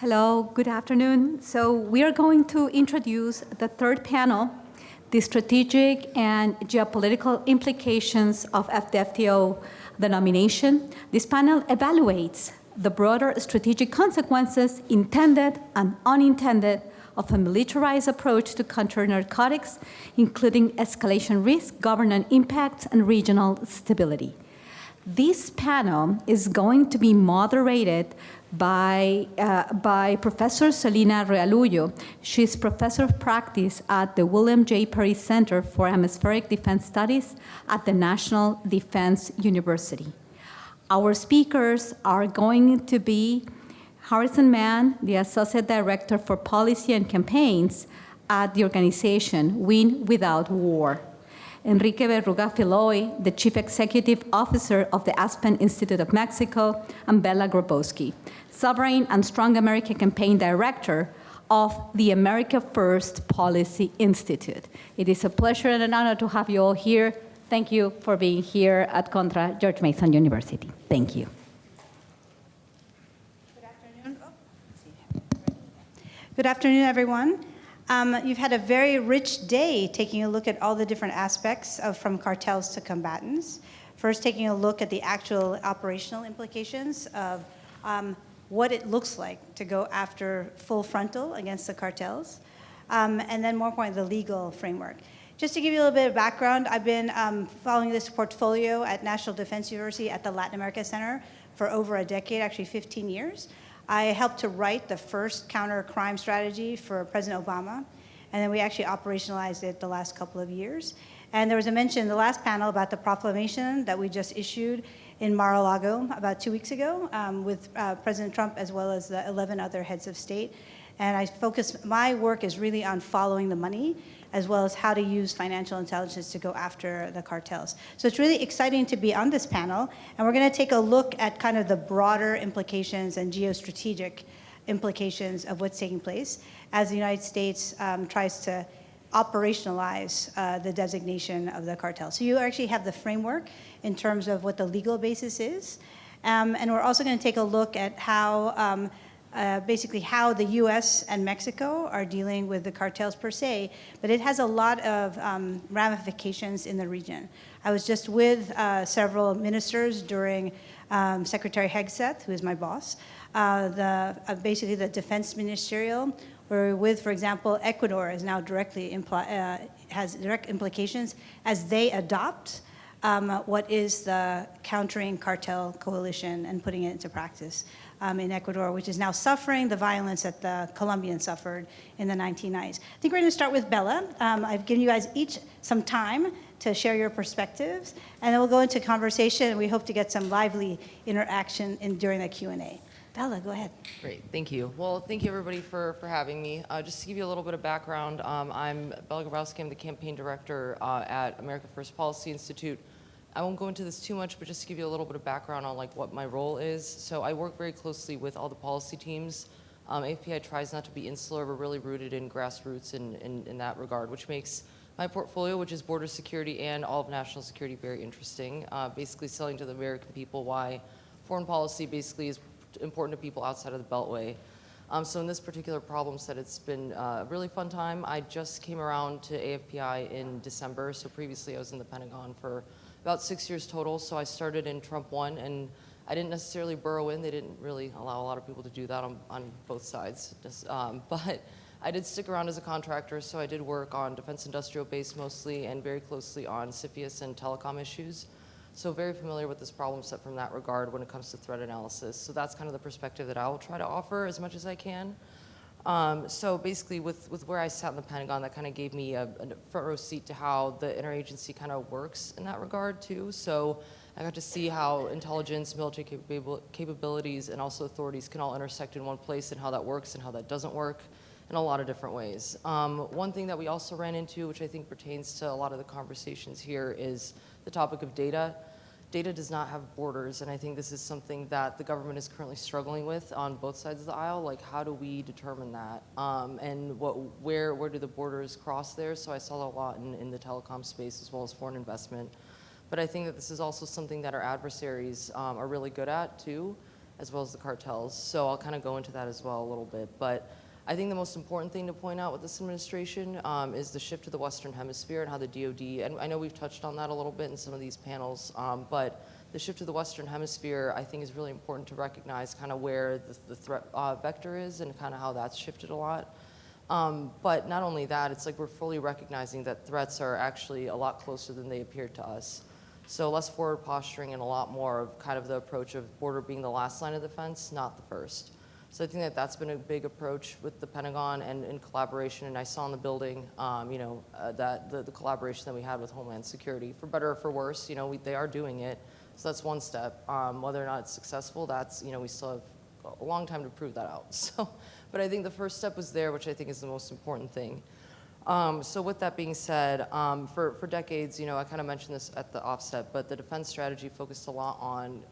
Hello, good afternoon. So we are going to introduce the third panel, the strategic and geopolitical implications of the FTO, the nomination. This panel evaluates the broader strategic consequences, intended and unintended, of a militarized approach to counter narcotics, including escalation risk, governance impacts, and regional stability. This panel is going to be moderated by Professor Selina Realullo. She's professor of practice at the William J. Perry Center for Hemispheric Defense Studies at the National Defense University. Our speakers are going to be Harrison Mann, the Associate Director for Policy and Campaigns at the organization Win Without War. Enrique Berruga Filoy, the Chief Executive Officer of the Aspen Institute of Mexico, and Bella Grabowski, Sovereign and Strong America Campaign Director of the America First Policy Institute. It is a pleasure and an honor to have you all here. Thank you for being here at Contra George Mason University. Thank you. Good afternoon. Good afternoon, everyone. You've had a very rich day taking a look at all the different aspects of from cartels to combatants. First, taking a look at the actual operational implications of what it looks like to go after full frontal against the cartels, and then more importantly, the legal framework. Just to give you a little bit of background, I've been following this portfolio at National Defense University at the Latin America Center for over a decade, actually 15 years. I helped to write the first counter-crime strategy for President Obama, and then we actually operationalized it the last couple of years. And there was a mention in the last panel about the proclamation that we just issued in Mar-a-Lago about 2 weeks ago with President Trump as well as the 11 other heads of state. And my work is really on following the money, as well as how to use financial intelligence to go after the cartels. So it's really exciting to be on this panel, and we're gonna take a look at kind of the broader implications and geostrategic implications of what's taking place as the United States tries to operationalize the designation of the cartel. So you actually have the framework in terms of what the legal basis is, and we're also gonna take a look at how basically how the US and Mexico are dealing with the cartels per se, but it has a lot of ramifications in the region. I was just with several ministers during Secretary Hegseth, who is my boss, basically the defense ministerial. We're with, for example, Ecuador is now has direct implications as they adopt what is the countering cartel coalition and putting it into practice in Ecuador, which is now suffering the violence that the Colombians suffered in the 1990s. I think we're gonna start with Bella. I've given you guys each some time to share your perspectives, and then we'll go into conversation, and we hope to get some lively interaction during the Q&A. Bella, go ahead. Great, thank you. Well, thank you everybody for having me. Just to give you a little bit of background, I'm Bella Grabowski. I'm the campaign director at America First Policy Institute. I won't go into this too much, but just to give you a little bit of background on like what my role is. So I work very closely with all the policy teams. AFPI tries not to be insular. We're really rooted in grassroots in that regard, which makes my portfolio, which is border security and all of national security, very interesting. Basically selling to the American people why foreign policy basically is important to people outside of the Beltway. So in this particular problem set, it's been a really fun time. I just came around to AFPI in December. So previously I was in the Pentagon for about 6 years total. So I started in Trump 1, and I didn't necessarily burrow in. They didn't really allow a lot of people to do that on both sides. But I did stick around as a contractor, so I did work on defense industrial base mostly and very closely on CFIUS and telecom issues. So very familiar with this problem set from that regard when it comes to threat analysis. So that's kind of the perspective that I will try to offer as much as I can. So basically with where I sat in the Pentagon, that kind of gave me a front row seat to how the interagency kind of works in that regard too. So I got to see how intelligence, military capabilities, and also authorities can all intersect in one place, and how that works and how that doesn't work in a lot of different ways. One thing that we also ran into, which I think pertains to a lot of the conversations here, is the topic of data. Data does not have borders, and I think this is something that the government is currently struggling with on both sides of the aisle. Like, how do we determine that? And where do the borders cross there? So I saw a lot in the telecom space as well as foreign investment. But I think that this is also something that our adversaries are really good at too. as well as the cartels. So I'll kind of go into that as well a little bit. But I think the most important thing to point out with this administration is the shift to the Western Hemisphere and how the DoD, and I know we've touched on that a little bit in some of these panels, but the shift to the Western Hemisphere, I think, is really important to recognize kind of where the threat vector is and kind of how that's shifted a lot. But not only that, it's like we're fully recognizing that threats are actually a lot closer than they appeared to us. So less forward posturing and a lot more of kind of the approach of border being the last line of defense, not the first. So I think that that's been a big approach with the Pentagon and in collaboration. And I saw in the building, that the collaboration that we had with Homeland Security, for better or for worse, they are doing it. So that's one step. Whether or not it's successful, that's, we still have a long time to prove that out. So, but I think the first step was there, which I think is the most important thing. So with that being said, for decades, I kind of mentioned this at the offset, but the defense strategy focused a lot on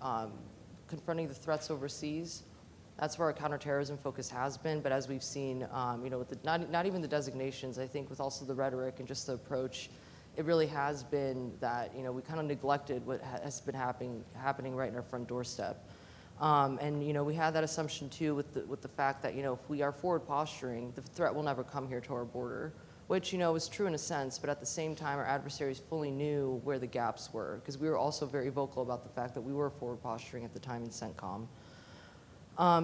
confronting the threats overseas. That's where our counterterrorism focus has been, but as we've seen, with the, not even the designations, I think with also the rhetoric and just the approach, it really has been that, we kind of neglected what has been happening right in our front doorstep. And we had that assumption too with the fact that if we are forward posturing, the threat will never come here to our border, which is true in a sense, but at the same time, our adversaries fully knew where the gaps were, because we were also very vocal about the fact that we were forward posturing at the time in CENTCOM.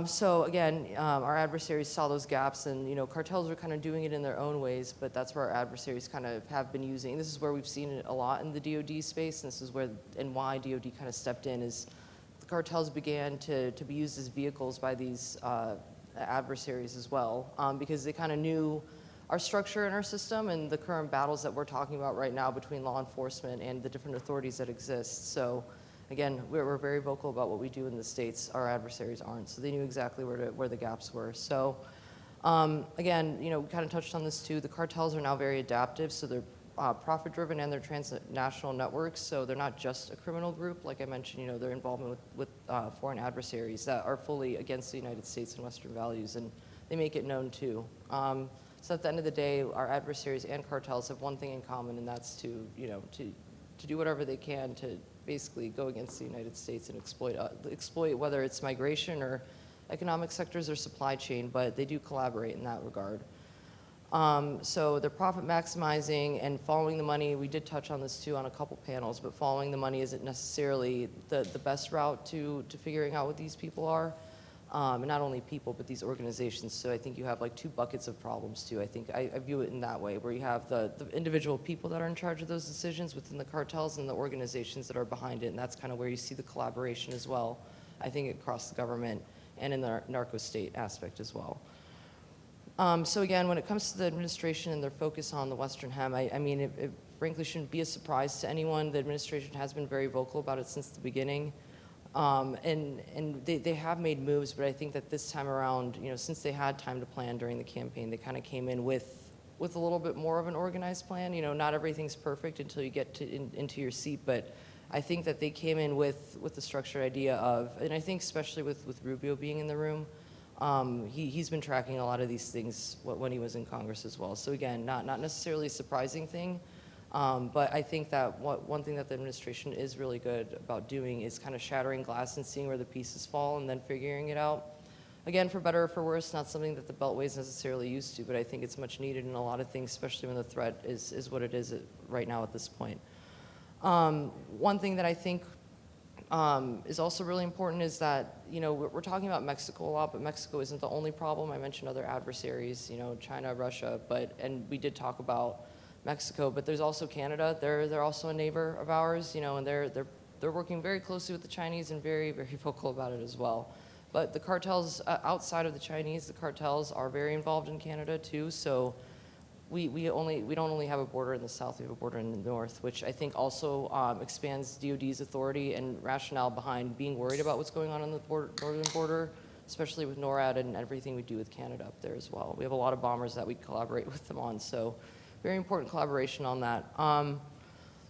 So again, our adversaries saw those gaps, and cartels were kind of doing it in their own ways, but that's where our adversaries kind of have been using. This is where we've seen it a lot in the DoD space, and this is where and why DoD kind of stepped in is the cartels began to be used as vehicles by these adversaries as well, because they kind of knew our structure and our system and the current battles that we're talking about right now between law enforcement and the different authorities that exist. So again, we're very vocal about what we do in the States. Our adversaries aren't, so they knew exactly where the gaps were. So again, we kind of touched on this too. The cartels are now very adaptive, so they're profit-driven and they're transnational networks, so they're not just a criminal group. Like I mentioned, their involvement with foreign adversaries that are fully against the United States and Western values, and they make it known too. So at the end of the day, our adversaries and cartels have one thing in common, and that's to do whatever they can to basically go against the United States and exploit whether it's migration or economic sectors or supply chain, but they do collaborate in that regard. So they're profit maximizing and following the money. We did touch on this too on a couple panels, but following the money isn't necessarily the best route to figuring out what these people are. And not only people, but these organizations. So I think you have like two buckets of problems too. I think I view it in that way, where you have the individual people that are in charge of those decisions within the cartels and the organizations that are behind it. And that's kind of where you see the collaboration as well, I think, across the government and in the narco-state aspect as well. So again, when it comes to the administration and their focus on the Western Hem, I mean, it frankly shouldn't be a surprise to anyone. The administration has been very vocal about it since the beginning. And they have made moves, but I think that this time around, since they had time to plan during the campaign, they kind of came in with a little bit more of an organized plan. Not everything's perfect until you get into your seat, but I think that they came in with the structured idea of, and I think especially with Rubio being in the room, he's been tracking a lot of these things when he was in Congress as well. So again, not necessarily a surprising thing. But I think that one thing that the administration is really good about doing is kind of shattering glass and seeing where the pieces fall and then figuring it out. Again, for better or for worse, not something that the Beltway is necessarily used to, but I think it's much needed in a lot of things, especially when the threat is what it is right now at this point. One thing that I think is also really important is that, we're talking about Mexico a lot, but Mexico isn't the only problem. I mentioned other adversaries, China, Russia, and we did talk about Mexico, but there's also Canada. They're also a neighbor of ours, and they're working very closely with the Chinese and very, very vocal about it as well. But the cartels outside of the Chinese, the cartels are very involved in Canada too. So we don't only have a border in the south; we have a border in the north, which I think also expands DoD's authority and rationale behind being worried about what's going on the northern border, especially with NORAD and everything we do with Canada up there as well. We have a lot of bombers that we collaborate with them on. So very important collaboration on that.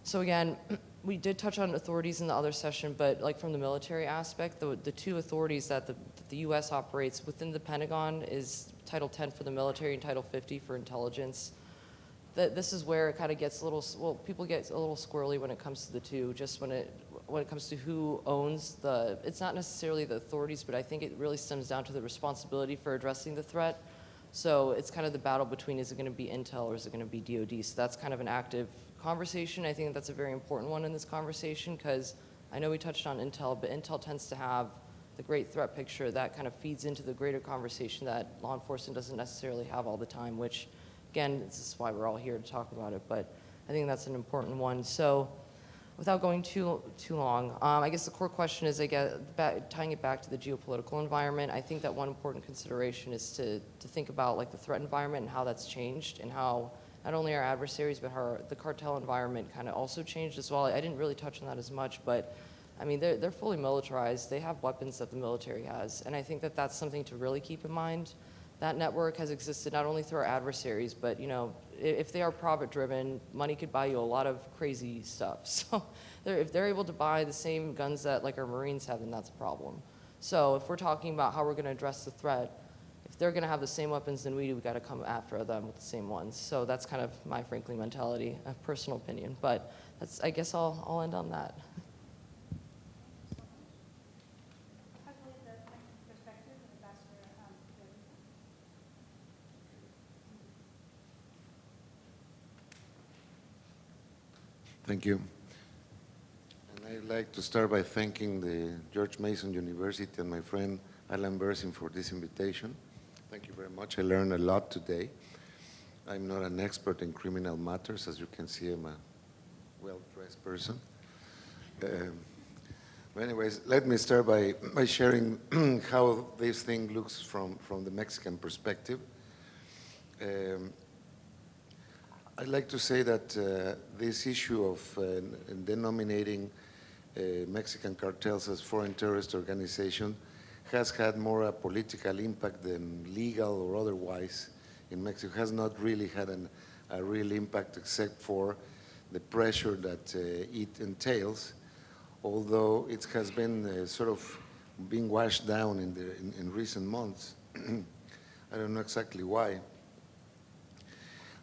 So again, we did touch on authorities in the other session, but like from the military aspect, the two authorities that the U.S. operates within the Pentagon is Title 10 for the military and Title 50 for intelligence. This is where it kind of gets a little, well, people get a little squirrely when it comes to the two, just when when it comes to who owns the, it's not necessarily the authorities, but I think it really stems down to the responsibility for addressing the threat. So it's kind of the battle between, is it going to be Intel or is it going to be DoD? So that's kind of an active conversation. I think that's a very important one in this conversation, because I know we touched on Intel, but Intel tends to have the great threat picture that kind of feeds into the greater conversation that law enforcement doesn't necessarily have all the time, which, again, this is why we're all here to talk about it, but I think that's an important one. So without going too long, I guess the core question is, tying it back to the geopolitical environment, I think that one important consideration is to think about like the threat environment and how that's changed, and how not only our adversaries, but how the cartel environment kind of also changed as well. I didn't really touch on that as much, but I mean, they're fully militarized. They have weapons that the military has, and I think that that's something to really keep in mind. That network has existed not only through our adversaries, but you know, if they are profit-driven, money could buy you a lot of crazy stuff. So if they're able to buy the same guns that like our Marines have, then that's a problem. So if we're talking about how we're going to address the threat, if they're going to have the same weapons than we do, we've got to come after them with the same ones. So that's kind of my frankly mentality, a personal opinion. But that's, I guess I'll end on that. Thank you. And I'd like to start by thanking the George Mason University and my friend Alan Bersin for this invitation. Thank you very much. I learned a lot today. I'm not an expert in criminal matters. As you can see, I'm a well-dressed person. But anyways, let me start by sharing how this thing looks from the Mexican perspective. I'd like to say that this issue of denominating Mexican cartels as foreign terrorist organization has had more a political impact than legal or otherwise in Mexico. It has not really had a real impact except for the pressure that it entails, although it has been sort of being washed down in recent months. I don't know exactly why.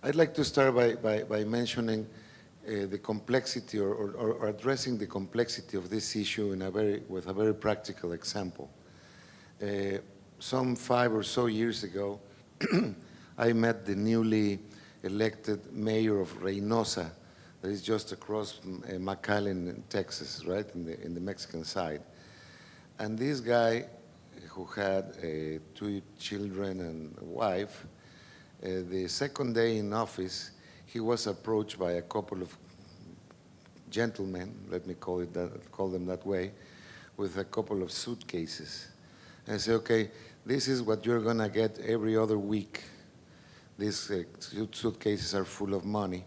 I'd like to start by mentioning the complexity or addressing the complexity of this issue with a very practical example. Some 5 or so years ago, I met the newly elected mayor of Reynosa, that is just across McAllen, Texas, right, in the Mexican side. And this guy, who had 2 children and a wife, the second day in office, he was approached by a couple of gentlemen, let me call them that way, with a couple of suitcases. And I said, okay, this is what you're gonna get every other week. These suitcases are full of money.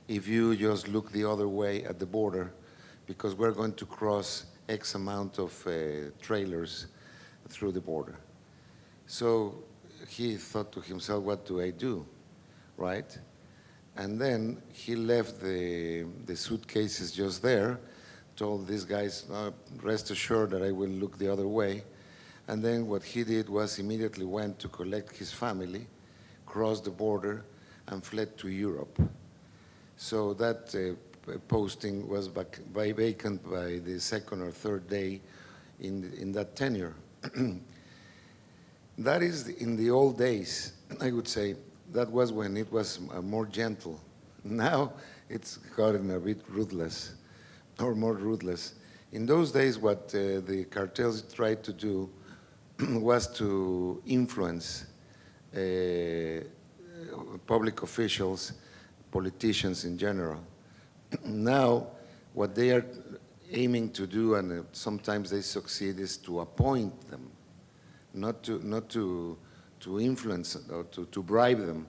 If you just look the other way at the border, because we're going to cross X amount of trailers through the border. So he thought to himself, what do I do, right? And then he left the suitcases just there, told these guys, rest assured that I will look the other way. And then what he did was immediately went to collect his family, crossed the border, and fled to Europe. So that posting was vacant by the second or third day in that tenure. That is in the old days, I would say. That was when it was more gentle. Now it's gotten a bit ruthless, or more ruthless. In those days, what the cartels tried to do was to influence public officials, politicians in general. Now, what they are aiming to do, and sometimes they succeed, is to appoint them, not to influence or to bribe them.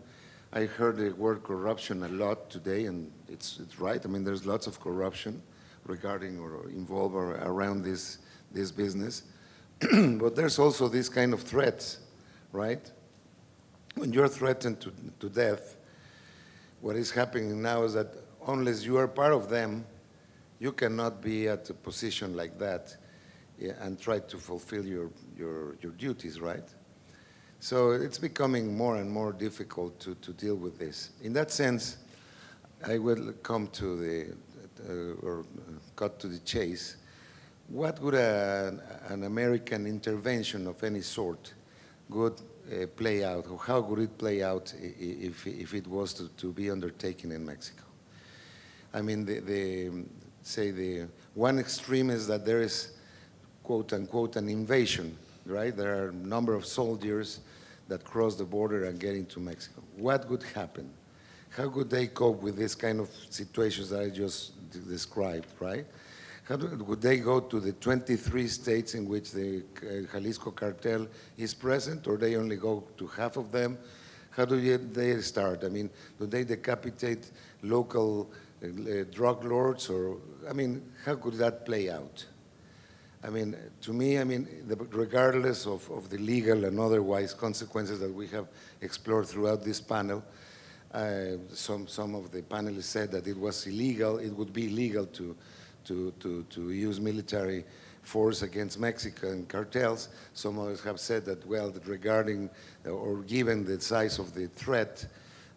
I heard the word corruption a lot today, and it's right. I mean, there's lots of corruption regarding or involved or around this business. But there's also this kind of threats, right? When you're threatened to death, what is happening now is that unless you are part of them, you cannot be at a position like that and try to fulfill your duties, right? So it's becoming more and more difficult to deal with this. In that sense, I will come to or cut to the chase, what would an American intervention of any sort would play out, or how would it play out if it was to be undertaken in Mexico? I mean, the one extreme is that there is, quote unquote, an invasion, right? There are a number of soldiers that cross the border and get into Mexico. What would happen? How could they cope with this kind of situations that I just described, right? Would they go to the 23 states in which the Jalisco cartel is present, or they only go to half of them? How do they start? I mean, do they decapitate local drug lords, or, I mean, how could that play out? I mean, to me, I mean, regardless of the legal and otherwise consequences that we have explored throughout this panel, some of the panelists said that it was illegal, it would be illegal to use military force against Mexican cartels. Some others have said that, well, that regarding or given the size of the threat,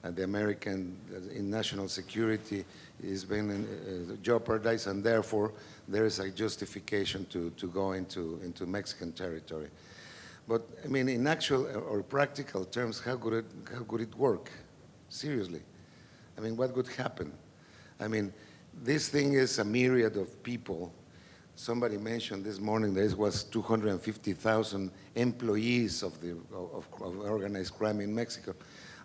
the American in national security is being jeopardized, and therefore there is a justification to go into Mexican territory. But I mean, in actual or practical terms, how could it work? Seriously, I mean, what would happen? I mean, this thing is a myriad of people. Somebody mentioned this morning there was 250,000 employees of organized crime in Mexico.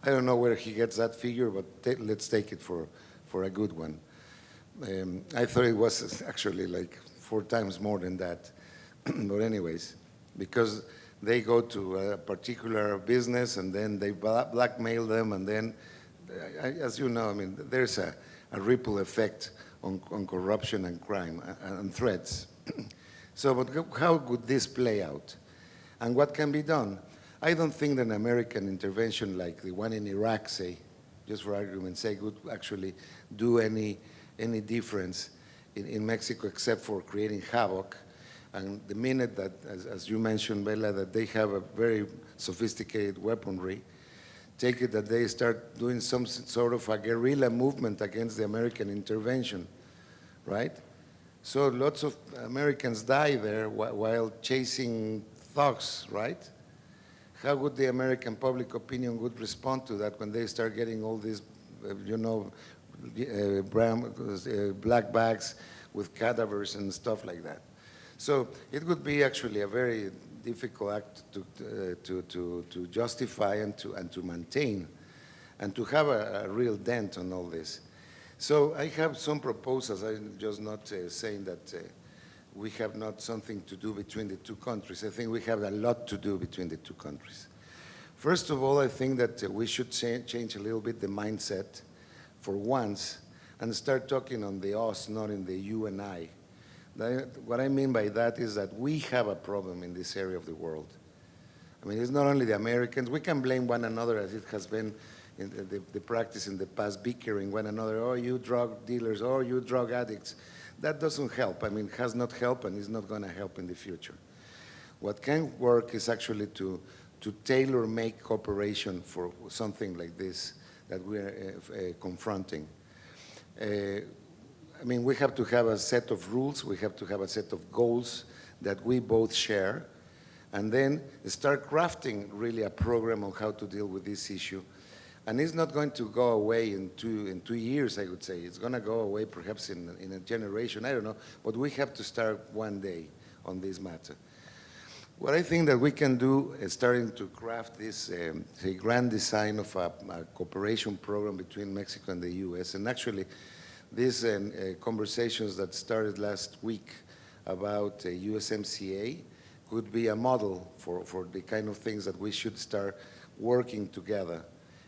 I don't know where he gets that figure, but let's take it for a good one. I thought it was actually like 4 times more than that. But anyways, because they go to a particular business and then they blackmail them, and then, as you know, I mean, there's a ripple effect on corruption and crime and threats. So, but how would this play out? And what can be done? I don't think that an American intervention like the one in Iraq, say, just for argument's sake, would actually do any difference in Mexico except for creating havoc. And the minute that, as you mentioned, Bella, that they have a very sophisticated weaponry, take it that they start doing some sort of a guerrilla movement against the American intervention, right? So lots of Americans die there while chasing thugs, right? How would the American public opinion would respond to that when they start getting all these, you know, black bags with cadavers and stuff like that? So it would be actually a very difficult act to justify and to maintain, and to have a real dent on all this. So I have some proposals. I'm just not saying that we have not something to do between the two countries. I think we have a lot to do between the two countries. First of all, I think that we should change a little bit the mindset for once and start talking on the us, not in the you and I. What I mean by that is that we have a problem in this area of the world. I mean, it's not only the Americans. We can blame one another, as it has been in the practice in the past, bickering one another. Oh, you drug dealers. Oh, you drug addicts. That doesn't help. I mean, has not helped and is not going to help in the future. What can work is actually to tailor-make cooperation for something like this that we're confronting. I mean, we have to have a set of rules, we have to have a set of goals that we both share, and then start crafting really a program on how to deal with this issue. And it's not going to go away in 2 years, I would say. It's going to go away perhaps in a generation, I don't know, but we have to start one day on this matter. What I think that we can do is starting to craft this grand design of a cooperation program between Mexico and the U.S. And actually, these conversations that started last week about USMCA could be a model for the kind of things that we should start working together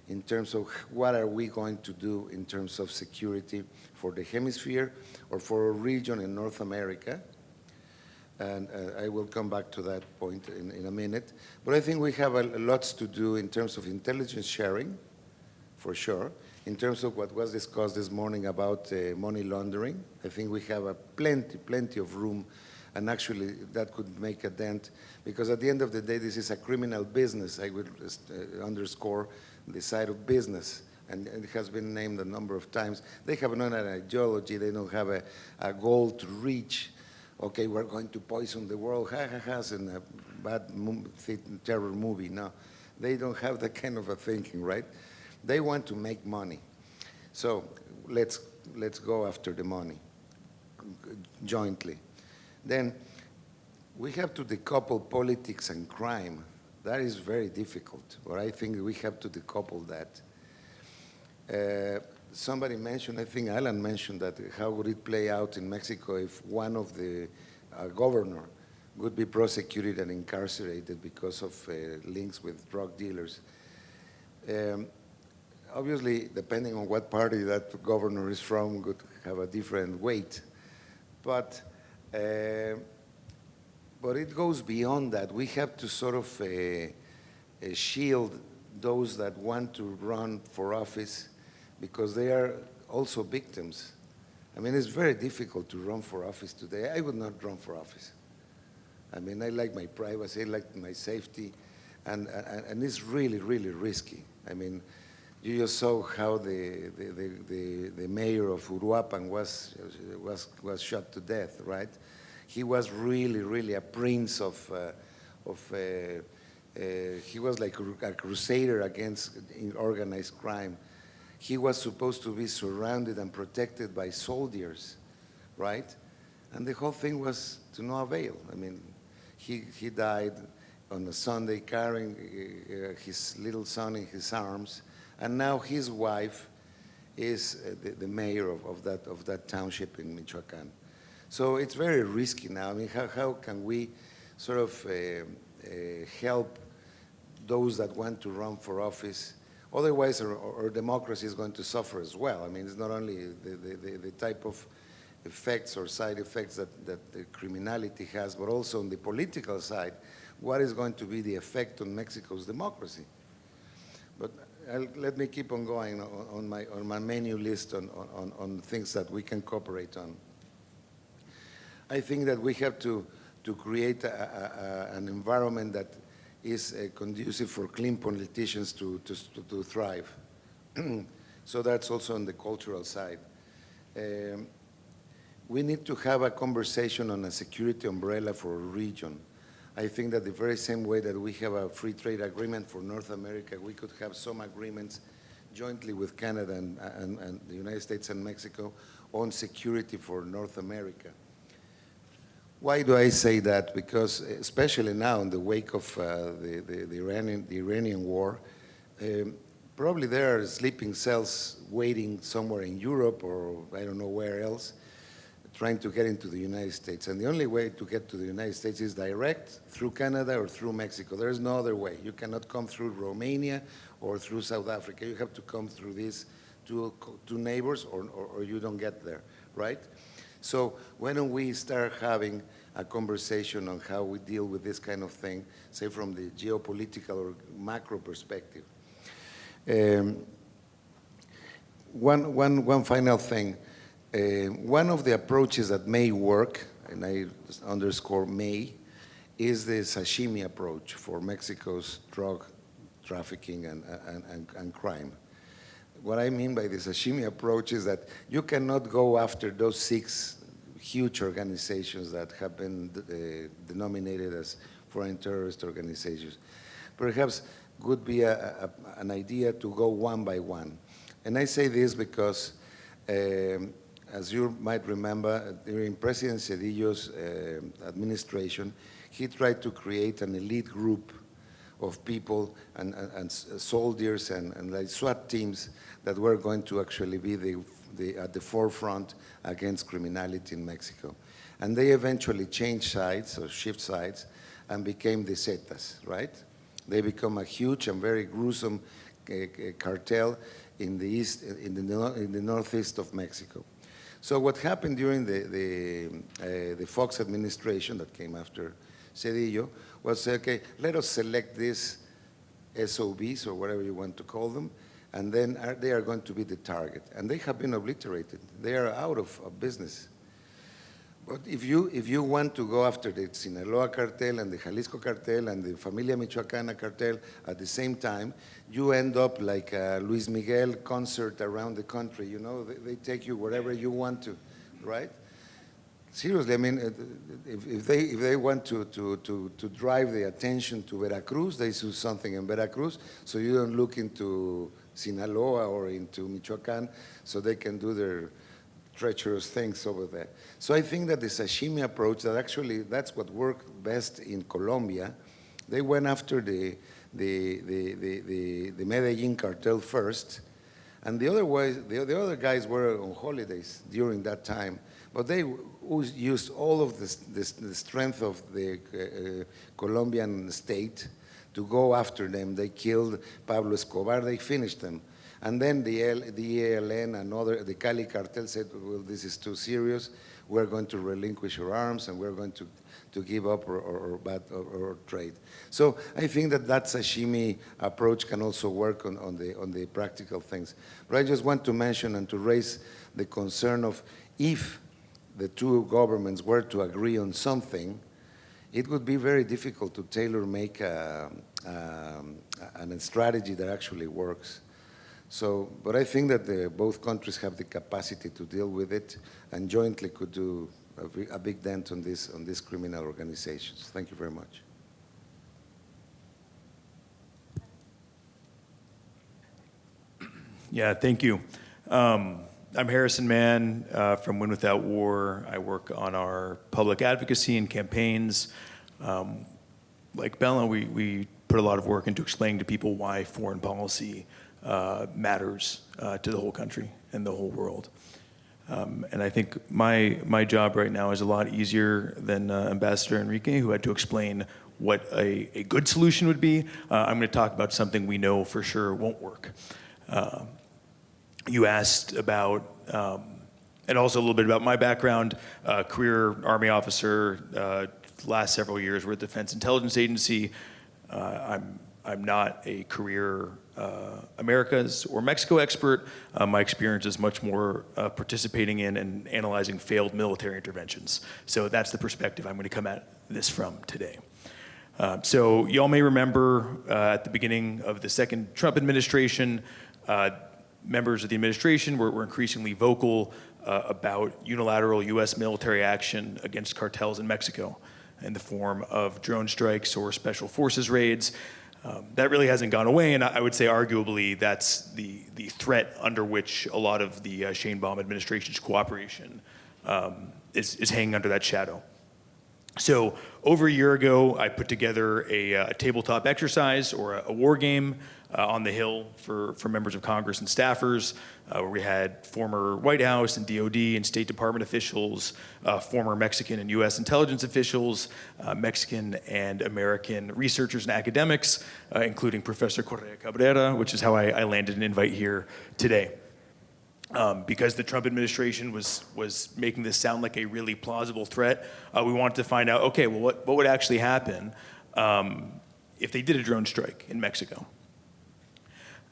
in terms of what are we going to do in terms of security for the hemisphere or for a region in North America. And I will come back to that point in a minute. But I think we have a lots to do in terms of intelligence sharing, for sure. In terms of what was discussed this morning about money laundering, I think we have plenty of room, and actually that could make a dent, because at the end of the day, this is a criminal business. I would underscore the side of business and it has been named a number of times. They have not an ideology, they don't have a goal to reach. Okay, we're going to poison the world, ha ha ha, in a bad terror movie. No, they don't have that kind of a thinking, right? They want to make money. So let's go after the money jointly. Then we have to decouple politics and crime. That is very difficult, but I think we have to decouple that. Somebody mentioned, I think Alan mentioned that, how would it play out in Mexico if one of the governor would be prosecuted and incarcerated because of links with drug dealers. Obviously, depending on what party that governor is from, would have a different weight. But it goes beyond that. We have to sort of shield those that want to run for office, because they are also victims. I mean, it's very difficult to run for office today. I would not run for office. I mean, I like my privacy, I like my safety, and it's really, really risky. I mean, you just saw how the mayor of Uruapan was shot to death, right? He was really, really a prince he was like a crusader against organized crime. He was supposed to be surrounded and protected by soldiers, right? And the whole thing was to no avail. I mean, he died on a Sunday carrying his little son in his arms, and now his wife is the mayor of that township in Michoacan. So it's very risky now. I mean, how can we sort of help those that want to run for office? Otherwise, our democracy is going to suffer as well. I mean, it's not only the type of effects or side effects that the criminality has, but also on the political side, what is going to be the effect on Mexico's democracy? But let me keep on going on my menu list on things that we can cooperate on. I think that we have to create an environment that is conducive for clean politicians to thrive. So that's also on the cultural side. We need to have a conversation on a security umbrella for a region. I think that the very same way that we have a free trade agreement for North America, we could have some agreements jointly with Canada and the United States and Mexico on security for North America. Why do I say that? Because especially now in the wake of the Iranian war, probably there are sleeping cells waiting somewhere in Europe or I don't know where else, trying to get into the United States. And the only way to get to the United States is direct through Canada or through Mexico. There is no other way. You cannot come through Romania or through South Africa. You have to come through these two neighbors or you don't get there, right? So why don't we start having a conversation on how we deal with this kind of thing, say from the geopolitical or macro perspective. One final thing. One of the approaches that may work, and I underscore may, is the sashimi approach for Mexico's drug trafficking and crime. What I mean by the sashimi approach is that you cannot go after those 6 huge organizations that have been denominated as foreign terrorist organizations. Perhaps would be an idea to go one by one. And I say this because, as you might remember, during President Cedillo's administration, he tried to create an elite group of people and soldiers and like SWAT teams that were going to actually be at the forefront against criminality in Mexico. And they eventually changed sides or shift sides and became the Zetas, right? They become a huge and very gruesome cartel in the east, in the northeast of Mexico. So what happened during the Fox administration that came after Cedillo was, okay, let us select these SOBs or whatever you want to call them, and then they are going to be the target. And they have been obliterated. They are out of business. But if you want to go after the Sinaloa cartel and the Jalisco cartel and the Familia Michoacana cartel at the same time, you end up like a Luis Miguel concert around the country. You know, they take you wherever you want to, right? Seriously, I mean, if they want to drive the attention to Veracruz, they do something in Veracruz, so you don't look into Sinaloa or into Michoacán, so they can do their treacherous things over there. So I think that the sashimi approach, that actually that's what worked best in Colombia. They went after the Medellin cartel first, and the other guys were on holidays during that time. But they used all of the strength of the Colombian state to go after them. They killed Pablo Escobar, they finished them. And then the ELN and the Cali cartel said, well, this is too serious. We're going to relinquish our arms and we're going to give up or trade. So I think that sashimi approach can also work on the practical things. But I just want to mention and to raise the concern of if the two governments were to agree on something, it would be very difficult to tailor-make a strategy that actually works. So, but I think that both countries have the capacity to deal with it and jointly could do a big dent on these criminal organizations. Thank you very much. Yeah, thank you. I'm Harrison Mann from Win Without War. I work on our public advocacy and campaigns. Like Bella, we put a lot of work into explaining to people why foreign policy matters to the whole country and the whole world. And I think my job right now is a lot easier than Ambassador Enrique, who had to explain what a good solution would be. I'm going to talk about something we know for sure won't work. You asked about, and also a little bit about my background, career Army officer, last several years with Defense Intelligence Agency. I'm not a career Americas or Mexico expert. My experience is much more participating in and analyzing failed military interventions. So that's the perspective I'm going to come at this from today. So y'all may remember at the beginning of the second Trump administration, members of the administration were increasingly vocal about unilateral U.S. military action against cartels in Mexico in the form of drone strikes or special forces raids. That really hasn't gone away, and I would say arguably that's the threat under which a lot of the Sheinbaum administration's cooperation is hanging under that shadow. So over a year ago, I put together a tabletop exercise or a war game on the Hill for members of Congress and staffers, where we had former White House and DOD and State Department officials, former Mexican and U.S. intelligence officials, Mexican and American researchers and academics, including Professor Correa Cabrera, which is how I landed an invite here today. Because the Trump administration was making this sound like a really plausible threat, we wanted to find out, okay, well, what would actually happen if they did a drone strike in Mexico?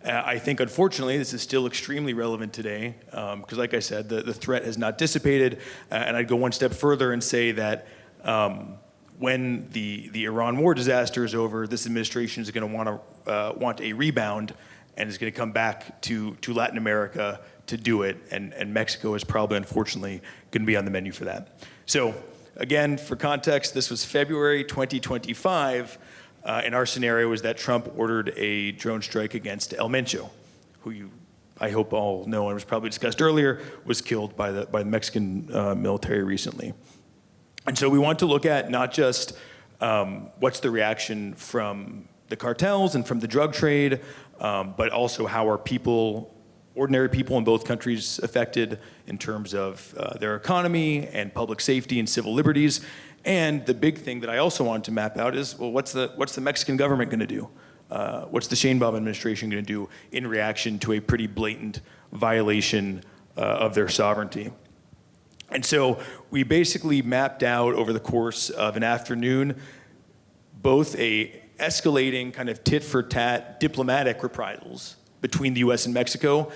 I think, unfortunately, this is still extremely relevant today, because like I said, the threat has not dissipated, and I'd go one step further and say that when the Iran war disaster is over, this administration is going to want a rebound, and is going to come back to Latin America to do it, and Mexico is probably, unfortunately, going to be on the menu for that. So, again, for context, this was February 2025, and our scenario was that Trump ordered a drone strike against El Mencho, who you, I hope all know, and was probably discussed earlier, was killed by the Mexican military recently. And so we want to look at not just what's the reaction from the cartels and from the drug trade, but also how are people, ordinary people in both countries, affected in terms of their economy and public safety and civil liberties. And the big thing that I also wanted to map out is, well, what's the Mexican government going to do? What's the Sheinbaum administration going to do in reaction to a pretty blatant violation of their sovereignty? And so we basically mapped out over the course of an afternoon both a escalating kind of tit-for-tat diplomatic reprisals between the U.S. and Mexico,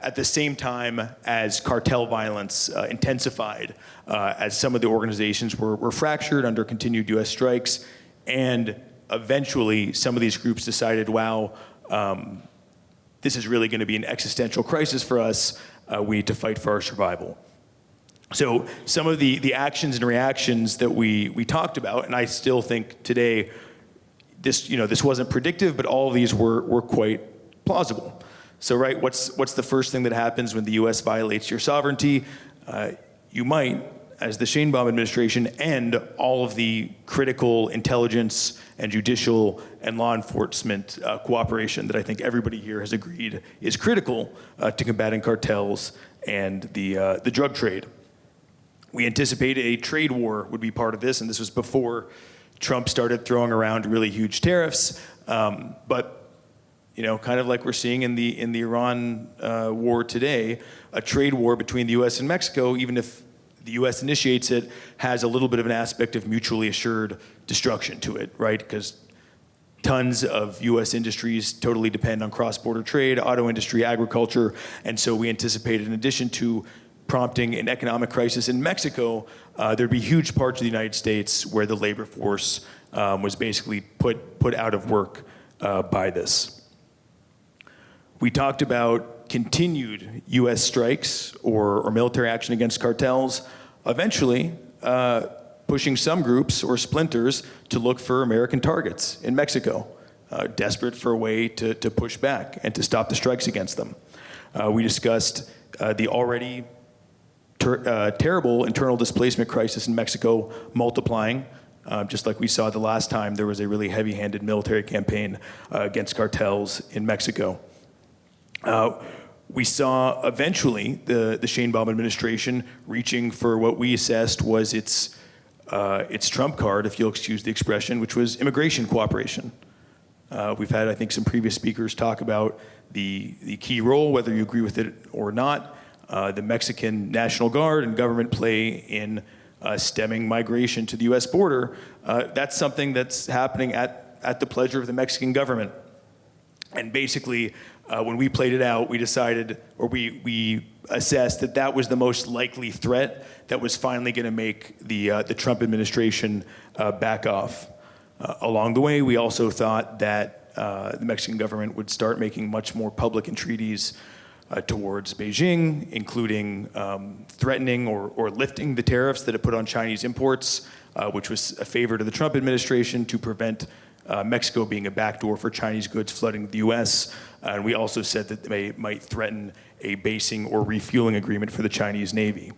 at the same time as cartel violence intensified, as some of the organizations were fractured under continued U.S. strikes, and eventually some of these groups decided, wow, this is really going to be an existential crisis for us. We need to fight for our survival. So some of the actions and reactions that we talked about, and I still think today, this wasn't predictive, but all of these were quite plausible. So, right, what's the first thing that happens when the U.S. violates your sovereignty? You might, as the Sheinbaum administration, end all of the critical intelligence and judicial and law enforcement cooperation that I think everybody here has agreed is critical to combating cartels and the drug trade. We anticipated a trade war would be part of this, and this was before Trump started throwing around really huge tariffs. But kind of like we're seeing in the Iran war today, a trade war between the U.S. and Mexico, even if the U.S. initiates it, has a little bit of an aspect of mutually assured destruction to it, right? Because tons of U.S. industries totally depend on cross-border trade, auto industry, agriculture, and so we anticipated, in addition to prompting an economic crisis in Mexico, there'd be huge parts of the United States where the labor force was basically put out of work by this. We talked about continued U.S. strikes or military action against cartels, eventually pushing some groups or splinters to look for American targets in Mexico, desperate for a way to push back and to stop the strikes against them. We discussed the already terrible internal displacement crisis in Mexico multiplying, just like we saw the last time there was a really heavy-handed military campaign against cartels in Mexico. We saw eventually the Sheinbaum administration reaching for what we assessed was its trump card, if you'll excuse the expression, which was immigration cooperation. We've had, I think, some previous speakers talk about the key role, whether you agree with it or not, the Mexican National Guard and government play in stemming migration to the U.S. border. That's something that's happening at the pleasure of the Mexican government. And basically, when we played it out, we decided, or we assessed that was the most likely threat that was finally going to make the Trump administration back off. Along the way, we also thought that the Mexican government would start making much more public entreaties towards Beijing, including threatening or lifting the tariffs that it put on Chinese imports, which was a favor to the Trump administration to prevent Mexico being a backdoor for Chinese goods flooding the U.S. And we also said that they might threaten a basing or refueling agreement for the Chinese Navy.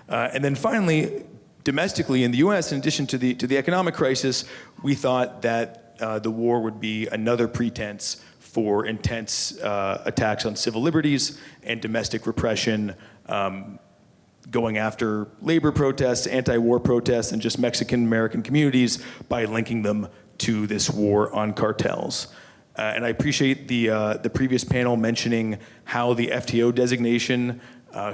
And then finally, domestically in the U.S., in addition to the economic crisis, we thought that the war would be another pretense for intense attacks on civil liberties and domestic repression, going after labor protests, anti-war protests, and just Mexican-American communities by linking them to this war on cartels. And I appreciate the previous panel mentioning how the FTO designation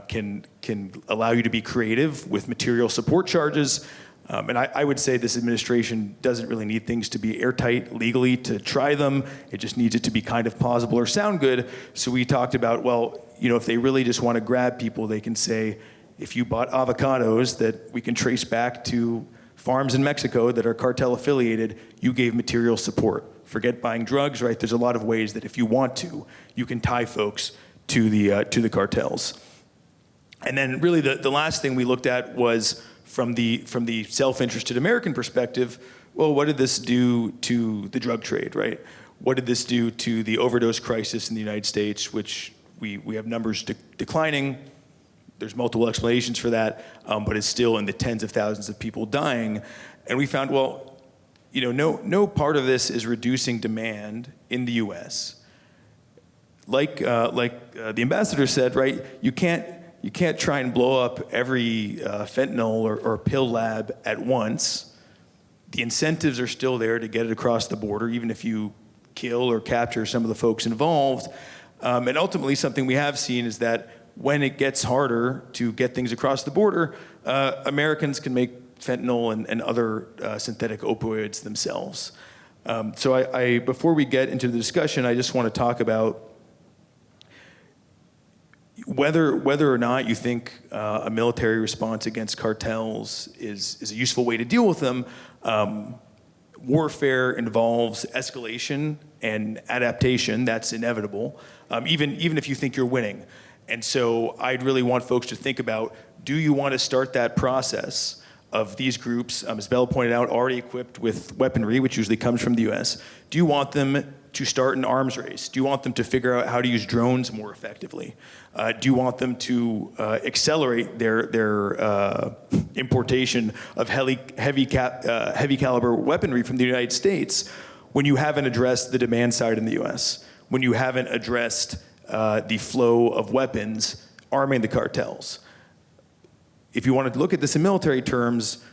can allow you to be creative with material support charges. And I would say this administration doesn't really need things to be airtight legally to try them. It just needs it to be kind of plausible or sound good. So we talked about, well, if they really just want to grab people, they can say, if you bought avocados that we can trace back to farms in Mexico that are cartel affiliated, you gave material support. Forget buying drugs, right? There's a lot of ways that if you want to, you can tie folks to the cartels. And then really the last thing we looked at was from the self-interested American perspective, well, what did this do to the drug trade, right? What did this do to the overdose crisis in the United States, which we have numbers declining. There's multiple explanations for that, but it's still in the tens of thousands of people dying. And we found, well, no part of this is reducing demand in the U.S. Like the ambassador said, right? You can't try and blow up every fentanyl or pill lab at once. The incentives are still there to get it across the border, even if you kill or capture some of the folks involved. And ultimately, something we have seen is that when it gets harder to get things across the border, Americans can make fentanyl and other synthetic opioids themselves. So before we get into the discussion, I just want to talk about whether or not you think a military response against cartels is a useful way to deal with them, warfare involves escalation and adaptation. That's inevitable, even if you think you're winning. And so I'd really want folks to think about, do you want to start that process of these groups, as Bella pointed out, already equipped with weaponry, which usually comes from the US? Do you want them to start an arms race? Do you want them to figure out how to use drones more effectively? Do you want them to accelerate their importation of heavy caliber weaponry from the United States when you haven't addressed the demand side in the US, when you haven't addressed the flow of weapons arming the cartels? If you wanted to look at this in military terms,